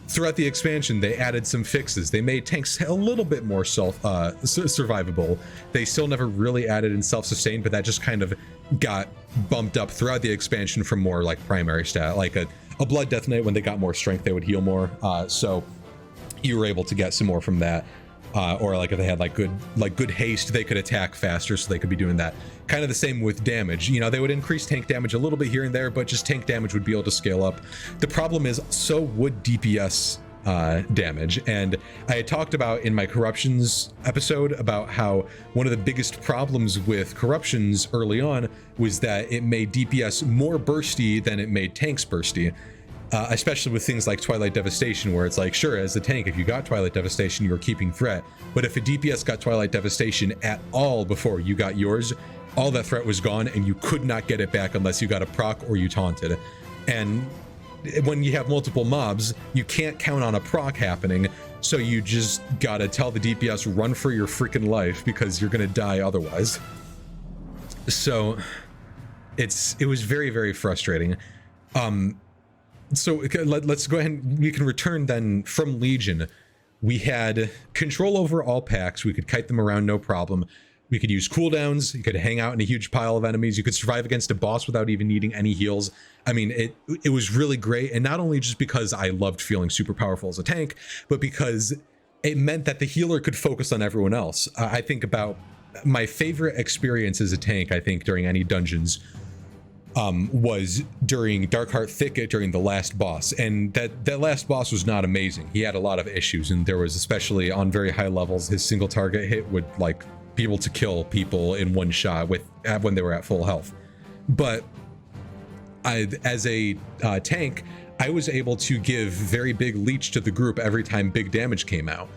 throughout the expansion they added some fixes. They made tanks a little bit more survivable. They still never really added in self-sustain, but that just kind of got bumped up throughout the expansion from more like primary stat, like a Blood Death Knight. When they got more strength, they would heal more. So you were able to get some more from that, or like if they had like good haste, they could attack faster, so they could be doing that. Kind of the same with damage. You know, they would increase tank damage a little bit here and there, but just tank damage would be able to scale up. The problem is, so would DPS damage. And I had talked about in my corruptions episode about how one of the biggest problems with corruptions early on was that it made DPS more bursty than it made tanks bursty. Especially with things like Twilight Devastation, where it's like, sure, as a tank, if you got Twilight Devastation, you were keeping threat. But if a DPS got Twilight Devastation at all before you got yours, all that threat was gone, and you could not get it back unless you got a proc or you taunted. And when you have multiple mobs, you can't count on a proc happening, so you just gotta tell the DPS, run for your freaking life, because you're gonna die otherwise. So it was very, very frustrating. So let's go ahead and we can return then from Legion. We had control over all packs. We could kite them around, no problem. We could use cooldowns. You could hang out in a huge pile of enemies. You could survive against a boss without even needing any heals. I mean, it was really great. And not only just because I loved feeling super powerful as a tank, but because it meant that the healer could focus on everyone else. I think about my favorite experience as a tank, I think, during any dungeons, was during Darkheart Thicket during the last boss. And that last boss was not amazing. He had a lot of issues, and there was, especially on very high levels, his single target hit would like be able to kill people in one shot when they were at full health. But as a tank, I was able to give very big leech to the group every time big damage came out.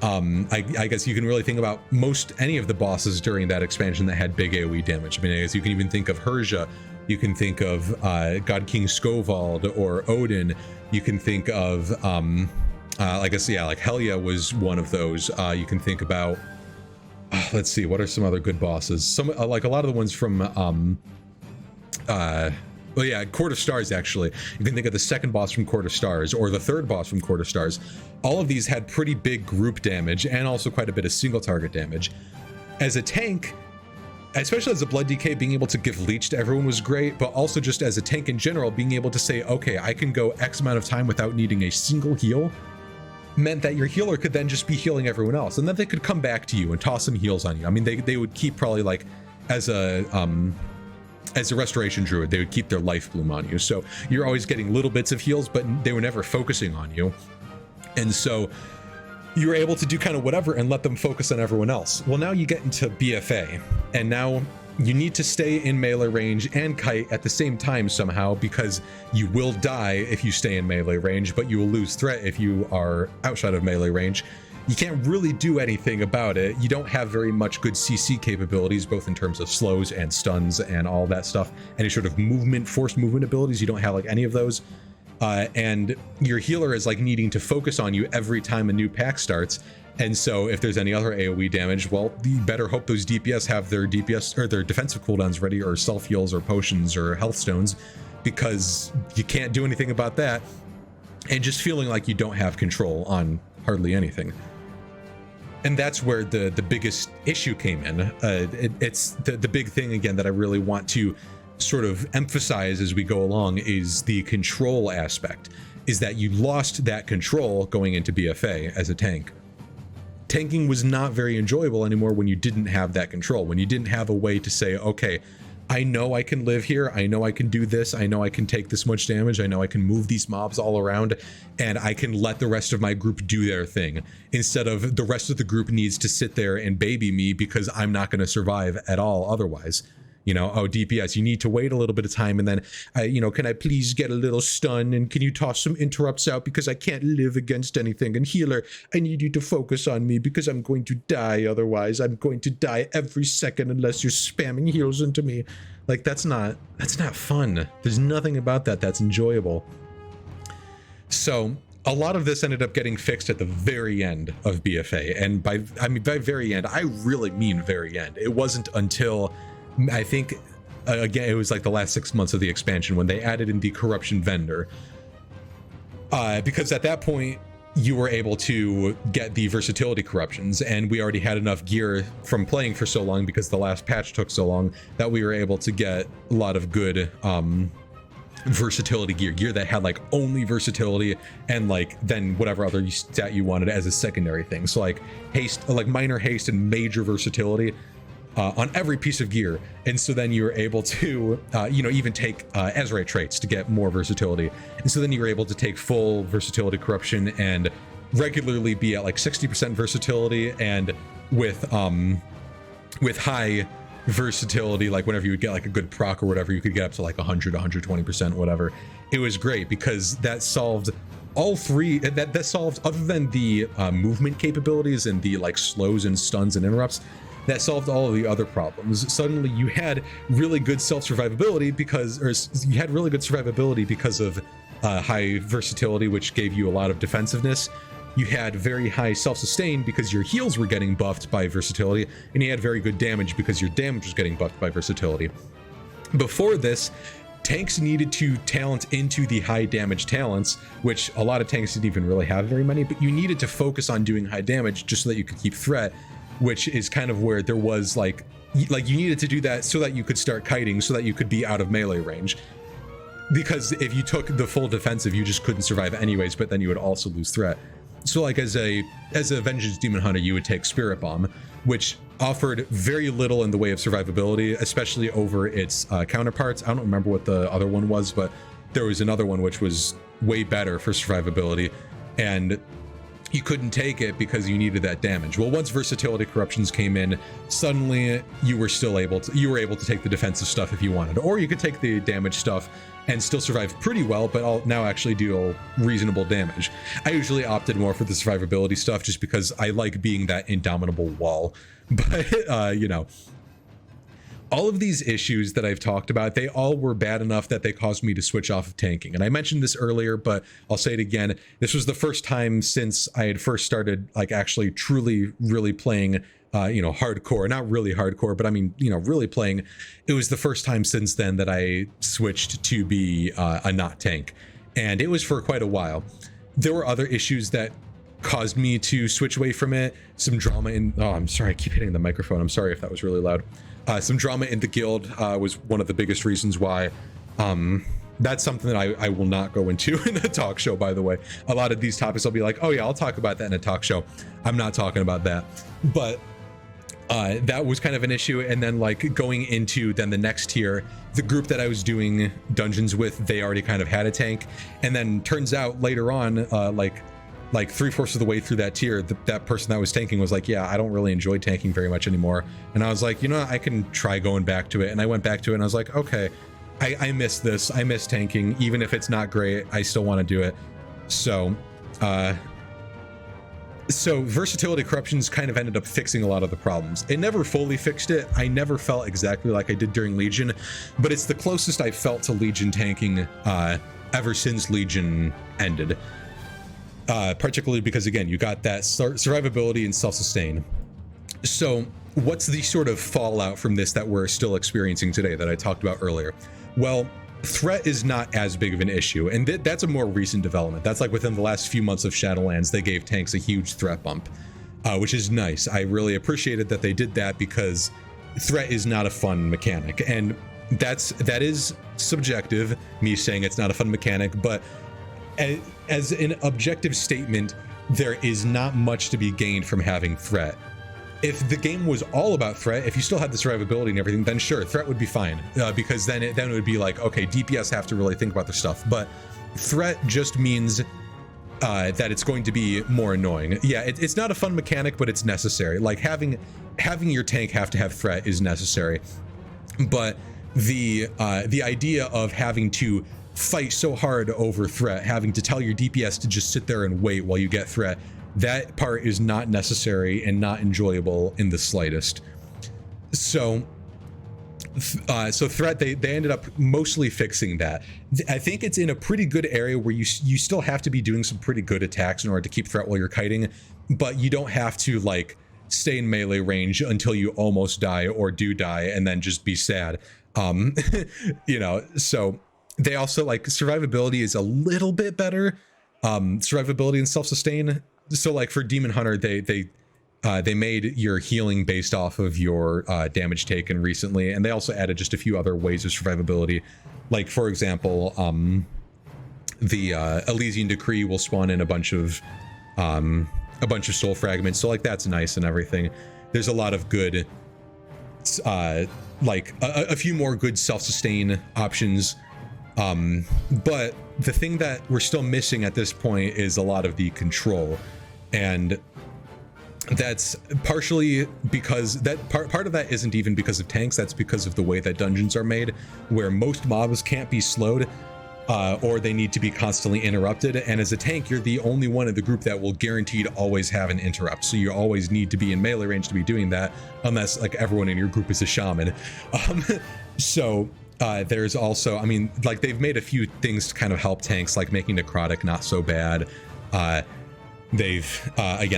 I guess you can really think about any of the bosses during that expansion that had big AoE damage. I mean, I guess you can even think of Herja, you can think of God King Skovald or Odin, you can think of I guess, yeah, like Helya was one of those. You can think about let's see, what are some other good bosses? Some like a lot of the ones from well, yeah, Court of Stars, actually. You can think of the second boss from Court of Stars or the third boss from Court of Stars. All of these had pretty big group damage and also quite a bit of single target damage. As a tank, especially as a Blood DK, being able to give leech to everyone was great, but also just as a tank in general, being able to say, okay, I can go X amount of time without needing a single heal, meant that your healer could then just be healing everyone else, and then they could come back to you and toss some heals on you. I mean, they would keep probably like as a restoration druid, they would keep their life bloom on you. So you're always getting little bits of heals, but they were never focusing on you. And so you were able to do kind of whatever and let them focus on everyone else. Well, now you get into BFA, and now you need to stay in melee range and kite at the same time somehow, because you will die if you stay in melee range, but you will lose threat if you are outside of melee range. You can't really do anything about it. You don't have very much good CC capabilities, both in terms of slows and stuns and all that stuff. Any sort of movement, forced movement abilities, you don't have like any of those. And your healer is like needing to focus on you every time a new pack starts. And so if there's any other AoE damage, well, you better hope those DPS have their DPS or their defensive cooldowns ready, or self heals or potions or health stones, because you can't do anything about that. And just feeling like you don't have control on hardly anything. And that's where the biggest issue came in. It's the big thing, again, that I really want to sort of emphasize as we go along is the control aspect, is that you lost that control going into BFA as a tank. Tanking was not very enjoyable anymore when you didn't have that control, when you didn't have a way to say, okay, I know I can live here, I know I can do this, I know I can take this much damage, I know I can move these mobs all around, and I can let the rest of my group do their thing, instead of the rest of the group needs to sit there and baby me because I'm not going to survive at all otherwise. You know, oh, DPS, you need to wait a little bit of time, and then, you know, can I please get a little stun, and can you toss some interrupts out because I can't live against anything, and healer, I need you to focus on me because I'm going to die otherwise. I'm going to die every second unless you're spamming heals into me. Like, that's not fun. There's nothing about that that's enjoyable. So a lot of this ended up getting fixed at the very end of BFA, and by very end, I really mean very end. It wasn't until, I think, again, it was like the last 6 months of the expansion when they added in the corruption vendor, because at that point you were able to get the versatility corruptions, and we already had enough gear from playing for so long, because the last patch took so long, that we were able to get a lot of good versatility gear that had like only versatility, and like then whatever other stat you wanted as a secondary thing. So like haste, like minor haste and major versatility on every piece of gear. And so then you were able to, you know, even take Azeroth traits to get more versatility. And so then you were able to take full versatility corruption and regularly be at like 60% versatility, and with high versatility, like whenever you would get like a good proc or whatever, you could get up to like 100, 120%, whatever. It was great because that solved all three, that solved, other than the movement capabilities and the like slows and stuns and interrupts, that solved all of the other problems. Suddenly you had really good self-survivability because of high versatility, which gave you a lot of defensiveness. You had very high self-sustain because your heals were getting buffed by versatility, and you had very good damage because your damage was getting buffed by versatility. Before this, tanks needed to talent into the high damage talents, which a lot of tanks didn't even really have very many, but you needed to focus on doing high damage just so that you could keep threat, which is kind of where there was like you needed to do that so that you could start kiting, so that you could be out of melee range. Because if you took the full defensive, you just couldn't survive anyways, but then you would also lose threat. So like as a Vengeance Demon Hunter, you would take Spirit Bomb, which offered very little in the way of survivability, especially over its counterparts. I don't remember what the other one was, but there was another one which was way better for survivability. And you couldn't take it because you needed that damage. Well, once versatility corruptions came in, suddenly you were able to take the defensive stuff if you wanted, or you could take the damage stuff and still survive pretty well, but I'll now actually deal reasonable damage. I usually opted more for the survivability stuff just because I like being that indomitable wall. But you know, all of these issues that I've talked about, they all were bad enough that they caused me to switch off of tanking. And I mentioned this earlier, but I'll say it again. This was the first time since I had first started, like, actually truly really playing, you know, hardcore, not really hardcore, but I mean, you know, really playing. It was the first time since then that I switched to be a not tank. And it was for quite a while. There were other issues that caused me to switch away from it. Some drama in, oh, I'm sorry, I keep hitting the microphone. I'm sorry if that was really loud. Some drama in the guild was one of the biggest reasons why. That's something that I will not go into in a talk show, by the way. A lot of these topics I'll be like, oh yeah, I'll talk about that in a talk show. I'm not talking about that. But that was kind of an issue. And then, like, going into then the next tier, the group that I was doing dungeons with, they already kind of had a tank. And then turns out later on, like 3/4 of the way through that tier, that person that was tanking was like, yeah, I don't really enjoy tanking very much anymore. And I was like, you know, I can try going back to it. And I went back to it and I was like, okay, I miss this. I miss tanking. Even if it's not great, I still want to do it. So versatility corruptions kind of ended up fixing a lot of the problems. It never fully fixed it. I never felt exactly like I did during Legion, but it's the closest I felt to Legion tanking ever since Legion ended. Particularly because, again, you got that survivability and self-sustain. So what's the sort of fallout from this that we're still experiencing today that I talked about earlier? Well, threat is not as big of an issue, and that's a more recent development. That's like within the last few months of Shadowlands, they gave tanks a huge threat bump, which is nice. I really appreciated that they did that because threat is not a fun mechanic, and that is subjective, me saying it's not a fun mechanic, but as an objective statement, there is not much to be gained from having threat. If the game was all about threat, if you still had the survivability and everything, then sure, threat would be fine, because then it would be like, okay, DPS have to really think about their stuff. But threat just means that it's going to be more annoying. Yeah, it's not a fun mechanic, but it's necessary. Like having your tank have to have threat is necessary. But the idea of having to fight so hard over threat, having to tell your DPS to just sit there and wait while you get threat, that part is not necessary and not enjoyable in the slightest. So threat, they ended up mostly fixing that. I think it's in a pretty good area where you still have to be doing some pretty good attacks in order to keep threat while you're kiting, but you don't have to, like, stay in melee range until you almost die or do die and then just be sad. You know, so they also, like, survivability is a little bit better. Survivability and self-sustain. So, like, for Demon Hunter, they made your healing based off of your damage taken recently, and they also added just a few other ways of survivability. Like, for example, the Elysian Decree will spawn in a bunch of soul fragments. So, like, that's nice and everything. There's a lot of good, like a few more good self-sustain options. But the thing that we're still missing at this point is a lot of the control, and that's partially because that part of that isn't even because of tanks. That's because of the way that dungeons are made, where most mobs can't be slowed, or they need to be constantly interrupted. And as a tank, you're the only one in the group that will guaranteed always have an interrupt. So you always need to be in melee range to be doing that, unless, like, everyone in your group is a shaman. There's also, I mean, like, they've made a few things to kind of help tanks, like making necrotic not so bad. Again,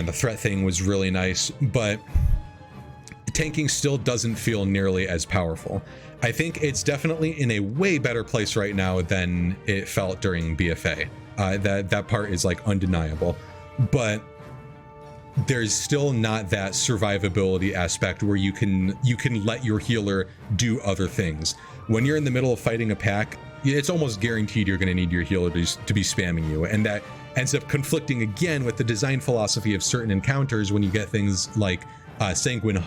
the threat thing was really nice, but tanking still doesn't feel nearly as powerful. I think it's definitely in a way better place right now than it felt during BFA. That part is, like, undeniable, but there's still not that survivability aspect where you can let your healer do other things. When you're in the middle of fighting a pack, it's almost guaranteed you're going to need your healer to be spamming you, and that ends up conflicting again with the design philosophy of certain encounters when you get things like Sanguine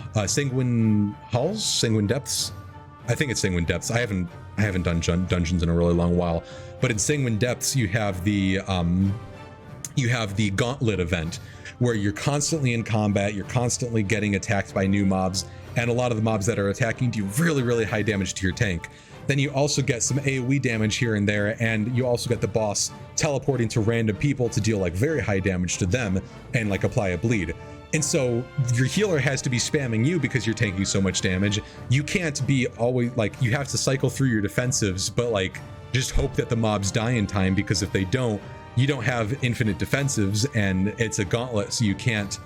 Depths. I think it's Sanguine Depths. I haven't done dungeons in a really long while, but in Sanguine Depths you have the You have the gauntlet event, where you're constantly in combat, you're constantly getting attacked by new mobs, and a lot of the mobs that are attacking do really, really high damage to your tank. Then you also get some AoE damage here and there, and you also get the boss teleporting to random people to deal like very high damage to them and like apply a bleed. And so your healer has to be spamming you because you're taking so much damage. You can't be always like, you have to cycle through your defensives, but like just hope that the mobs die in time, because if they don't, you don't have infinite defensives, and it's a gauntlet, so you can't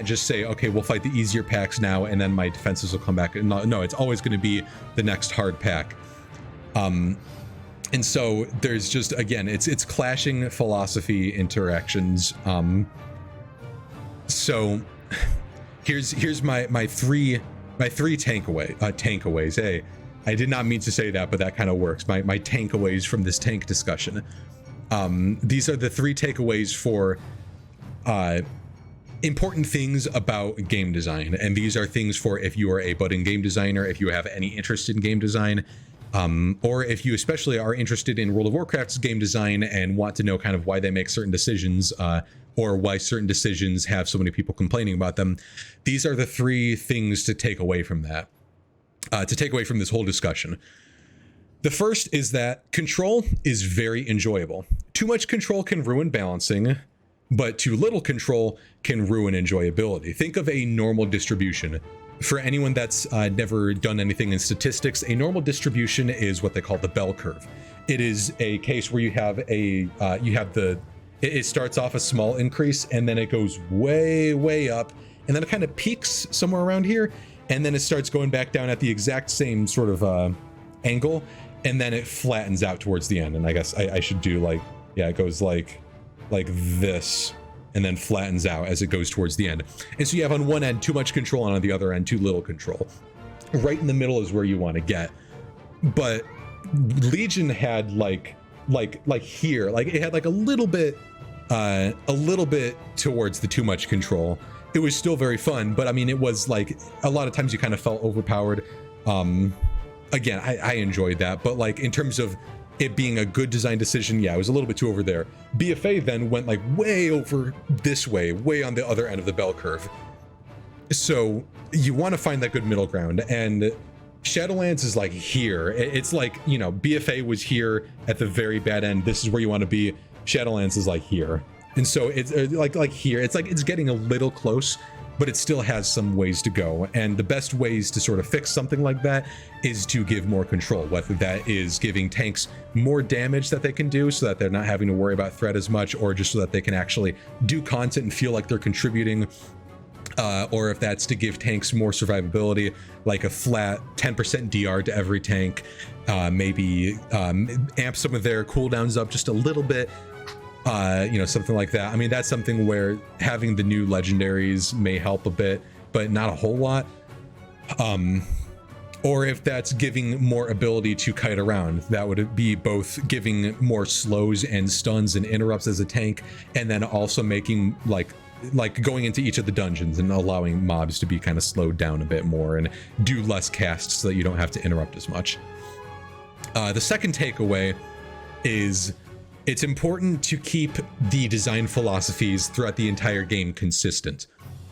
just say, okay, we'll fight the easier packs now and then my defenses will come back. No, it's always going to be the next hard pack. And so there's just, again, it's clashing philosophy interactions. So here's my three tankaways. Hey, I did not mean to say that, but that kind of works. My tankaways from this tank discussion. These are the 3 takeaways for important things about game design, and these are things for if you are a budding game designer, if you have any interest in game design, or if you especially are interested in World of Warcraft's game design and want to know kind of why they make certain decisions, or why certain decisions have so many people complaining about them. These are the 3 things to take away from that, to take away from this whole discussion. The first is that control is very enjoyable. Too much control can ruin balancing, but too little control can ruin enjoyability. Think of a normal distribution. For anyone that's never done anything in statistics, a normal distribution is what they call the bell curve. It is a case where you have it starts off a small increase, and then it goes way up, and then it kind of peaks somewhere around here, and then it starts going back down at the exact same sort of angle, and then it flattens out towards the end. And I guess I should do like, yeah, it goes like this, and then flattens out as it goes towards the end. And so you have on one end too much control, and on the other end too little control. Right in the middle is where you want to get. But Legion had like here, like it had like a little bit towards the too much control. It was still very fun, but I mean, it was like a lot of times you kind of felt overpowered. Again, I enjoyed that, but like in terms of it being a good design decision, yeah, it was a little bit too over there. BFA then went like way over this way, way on the other end of the bell curve. So you want to find that good middle ground, and Shadowlands is like here. It's like, you know, BFA was here at the very bad end. This is where you want to be. Shadowlands is like here. And so it's like here. It's like it's getting a little close, but it still has some ways to go. And the best ways to sort of fix something like that is to give more control, whether that is giving tanks more damage that they can do so that they're not having to worry about threat as much, or just so that they can actually do content and feel like they're contributing. Or if that's to give tanks more survivability, like a flat 10% DR to every tank, maybe amp some of their cooldowns up just a little bit, you know, something like that. I mean, that's something where having the new legendaries may help a bit, but not a whole lot. Or if that's giving more ability to kite around, that would be both giving more slows and stuns and interrupts as a tank, and then also making like going into each of the dungeons and allowing mobs to be kind of slowed down a bit more and do less casts so that you don't have to interrupt as much. The second takeaway is it's important to keep the design philosophies throughout the entire game consistent.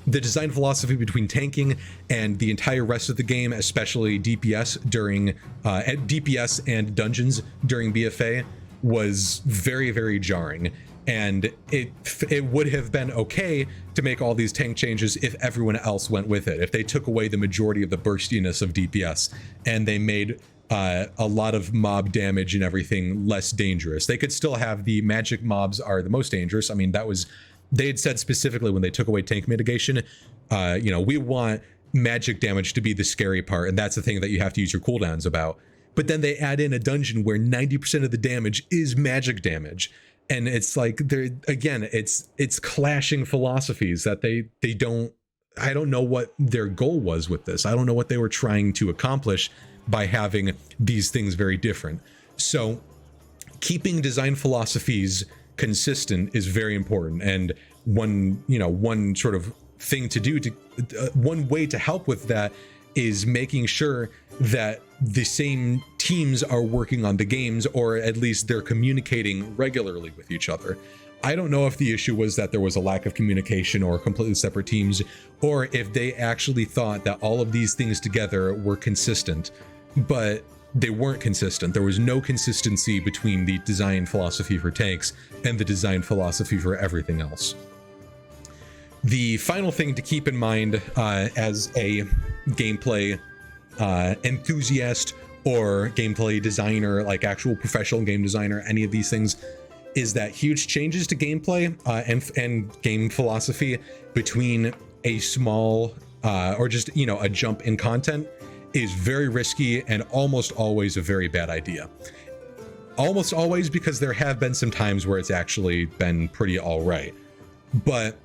The design philosophy between tanking and the entire rest of the game, especially DPS during DPS and dungeons during BFA, was very, very jarring. And it would have been okay to make all these tank changes if everyone else went with it. If they took away the majority of the burstiness of DPS and they made a lot of mob damage and everything less dangerous. They could still have the magic mobs are the most dangerous. I mean, they had said specifically when they took away tank mitigation, you know, we want magic damage to be the scary part, and that's the thing that you have to use your cooldowns about. But then they add in a dungeon where 90% of the damage is magic damage. And it's like, again, it's clashing philosophies that they don't, I don't know what their goal was with this. I don't know what they were trying to accomplish by having these things very different. So keeping design philosophies consistent is very important. And one sort of thing to do one way to help with that is making sure that the same teams are working on the games, or at least they're communicating regularly with each other. I don't know if the issue was that there was a lack of communication or completely separate teams, or if they actually thought that all of these things together were consistent, but they weren't consistent. There was no consistency between the design philosophy for tanks and the design philosophy for everything else. The final thing to keep in mind as a gameplay enthusiast or gameplay designer, like actual professional game designer, any of these things, is that huge changes to gameplay and game philosophy between a small or just, you know, a jump in content is very risky and almost always a very bad idea. Almost always, because there have been some times where it's actually been pretty all right. But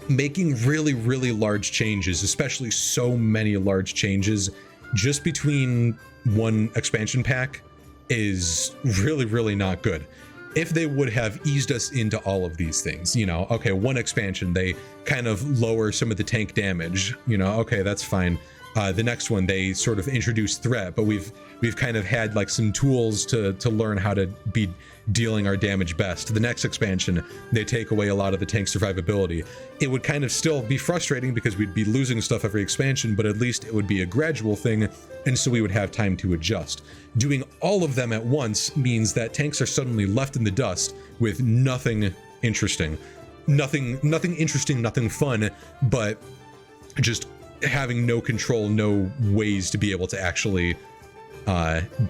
making really, really large changes, especially so many large changes just between one expansion pack, is really, really not good. If they would have eased us into all of these things, you know, okay, one expansion, they kind of lower some of the tank damage, you know, okay, that's fine. The next one, they sort of introduce threat, but we've kind of had like some tools to learn how to be dealing our damage best. The next expansion, they take away a lot of the tank survivability. It would kind of still be frustrating because we'd be losing stuff every expansion, but at least it would be a gradual thing, and so we would have time to adjust. Doing all of them at once means that tanks are suddenly left in the dust with nothing interesting. Nothing interesting, nothing fun, but just having no control, no ways to be able to actually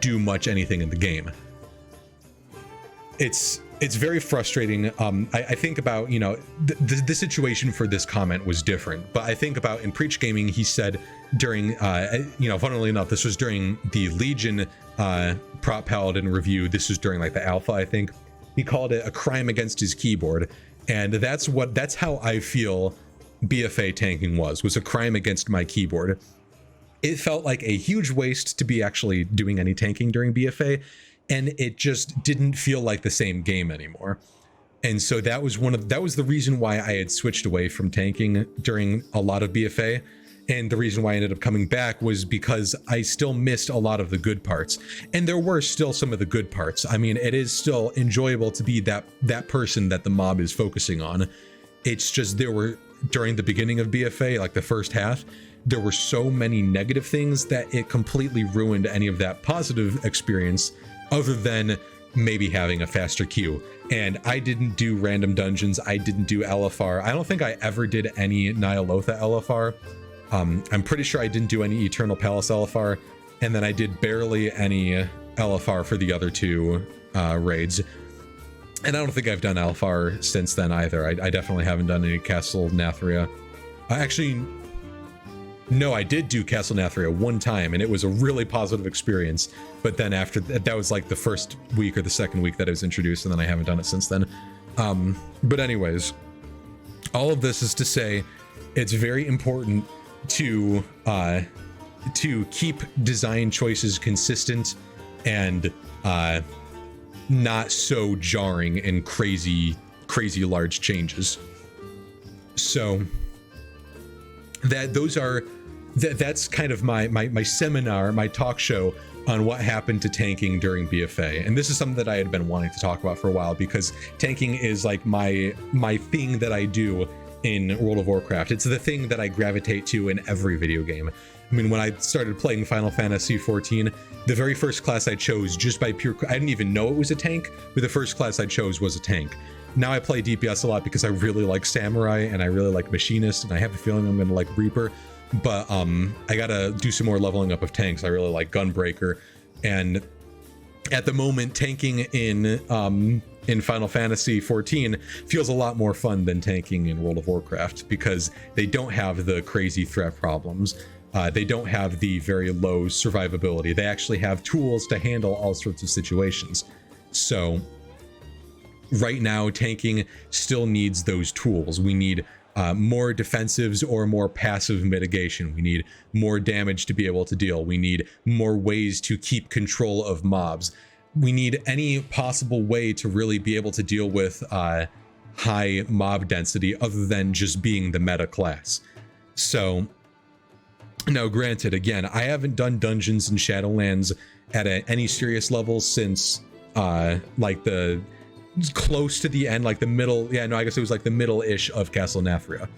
do much anything in the game. It's very frustrating. I think about, you know, the situation for this comment was different, but I think about in Preach Gaming, he said during, you know, funnily enough, this was during the Legion Prop Paladin review. This was during like the alpha, I think. He called it a crime against his keyboard, and that's how I feel BFA tanking was a crime against my keyboard. It felt like a huge waste to be actually doing any tanking during BFA, and it just didn't feel like the same game anymore. And so that was the reason why I had switched away from tanking during a lot of BFA. And the reason why I ended up coming back was because I still missed a lot of the good parts. And there were still some of the good parts. I mean, it is still enjoyable to be that person that the mob is focusing on. It's just there were, during the beginning of BFA, like the first half, there were so many negative things that it completely ruined any of that positive experience, other than maybe having a faster queue. And I didn't do random dungeons. I didn't do LFR. I don't think I ever did any Nyalotha LFR. I'm pretty sure I didn't do any Eternal Palace LFR. And then I did barely any LFR for the other two raids. And I don't think I've done LFR since then either. I definitely haven't done any Castle Nathria. Actually, no, I did do Castle Nathria one time, and it was a really positive experience. But then after that was like the first week or the second week that it was introduced, and then I haven't done it since then. But anyways, all of this is to say, it's very important to keep design choices consistent and not so jarring and crazy large changes. So that's kind of my seminar, my talk show on what happened to tanking during BFA. And this is something that I had been wanting to talk about for a while, because tanking is like my thing that I do in World of Warcraft. It's the thing that I gravitate to in every video game. I mean, when I started playing Final Fantasy XIV, the very first class I chose, just by pure, I didn't even know it was a tank, but the first class I chose was a tank. Now I play DPS a lot because I really like Samurai and I really like Machinist, and I have a feeling I'm gonna like Reaper, but I gotta do some more leveling up of tanks. I really like Gunbreaker, and at the moment, tanking in Final Fantasy XIV feels a lot more fun than tanking in World of Warcraft, because they don't have the crazy threat problems. They don't have the very low survivability. They actually have tools to handle all sorts of situations. So right now, tanking still needs those tools. We need more defensives or more passive mitigation. We need more damage to be able to deal. We need more ways to keep control of mobs. We need any possible way to really be able to deal with high mob density other than just being the meta class. So now, granted, again, I haven't done dungeons in Shadowlands at any serious level since like the close to the end, like the middle. Yeah, no, I guess it was like the middle-ish of Castle Nafria.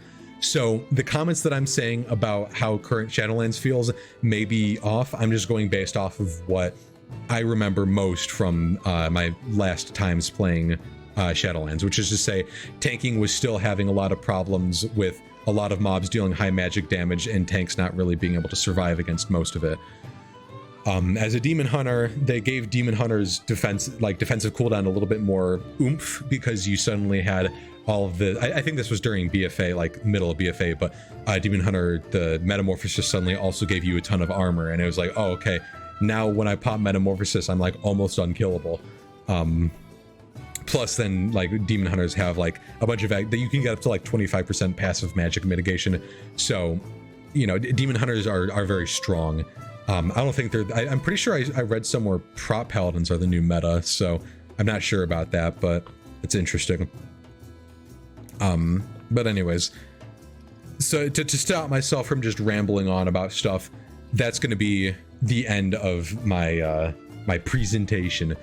So the comments that I'm saying about how current Shadowlands feels may be off. I'm just going based off of what I remember most from my last times playing Shadowlands, which is to say tanking was still having a lot of problems with a lot of mobs dealing high magic damage and tanks not really being able to survive against most of it. As a demon hunter, they gave demon hunters defensive cooldown a little bit more oomph, because you suddenly had all of the, I think this was during BFA, like middle of BFA, but demon hunter, the metamorphosis suddenly also gave you a ton of armor, and it was like, oh, okay, now when I pop metamorphosis, I'm like almost unkillable. Plus then like demon hunters have like a bunch of that you can get up to like 25% passive magic mitigation. So, you know, demon hunters are very strong. I don't think they're, I'm pretty sure I read somewhere prop paladins are the new meta, so I'm not sure about that, but it's interesting. But anyways, so to stop myself from just rambling on about stuff, that's going to be the end of my my presentation.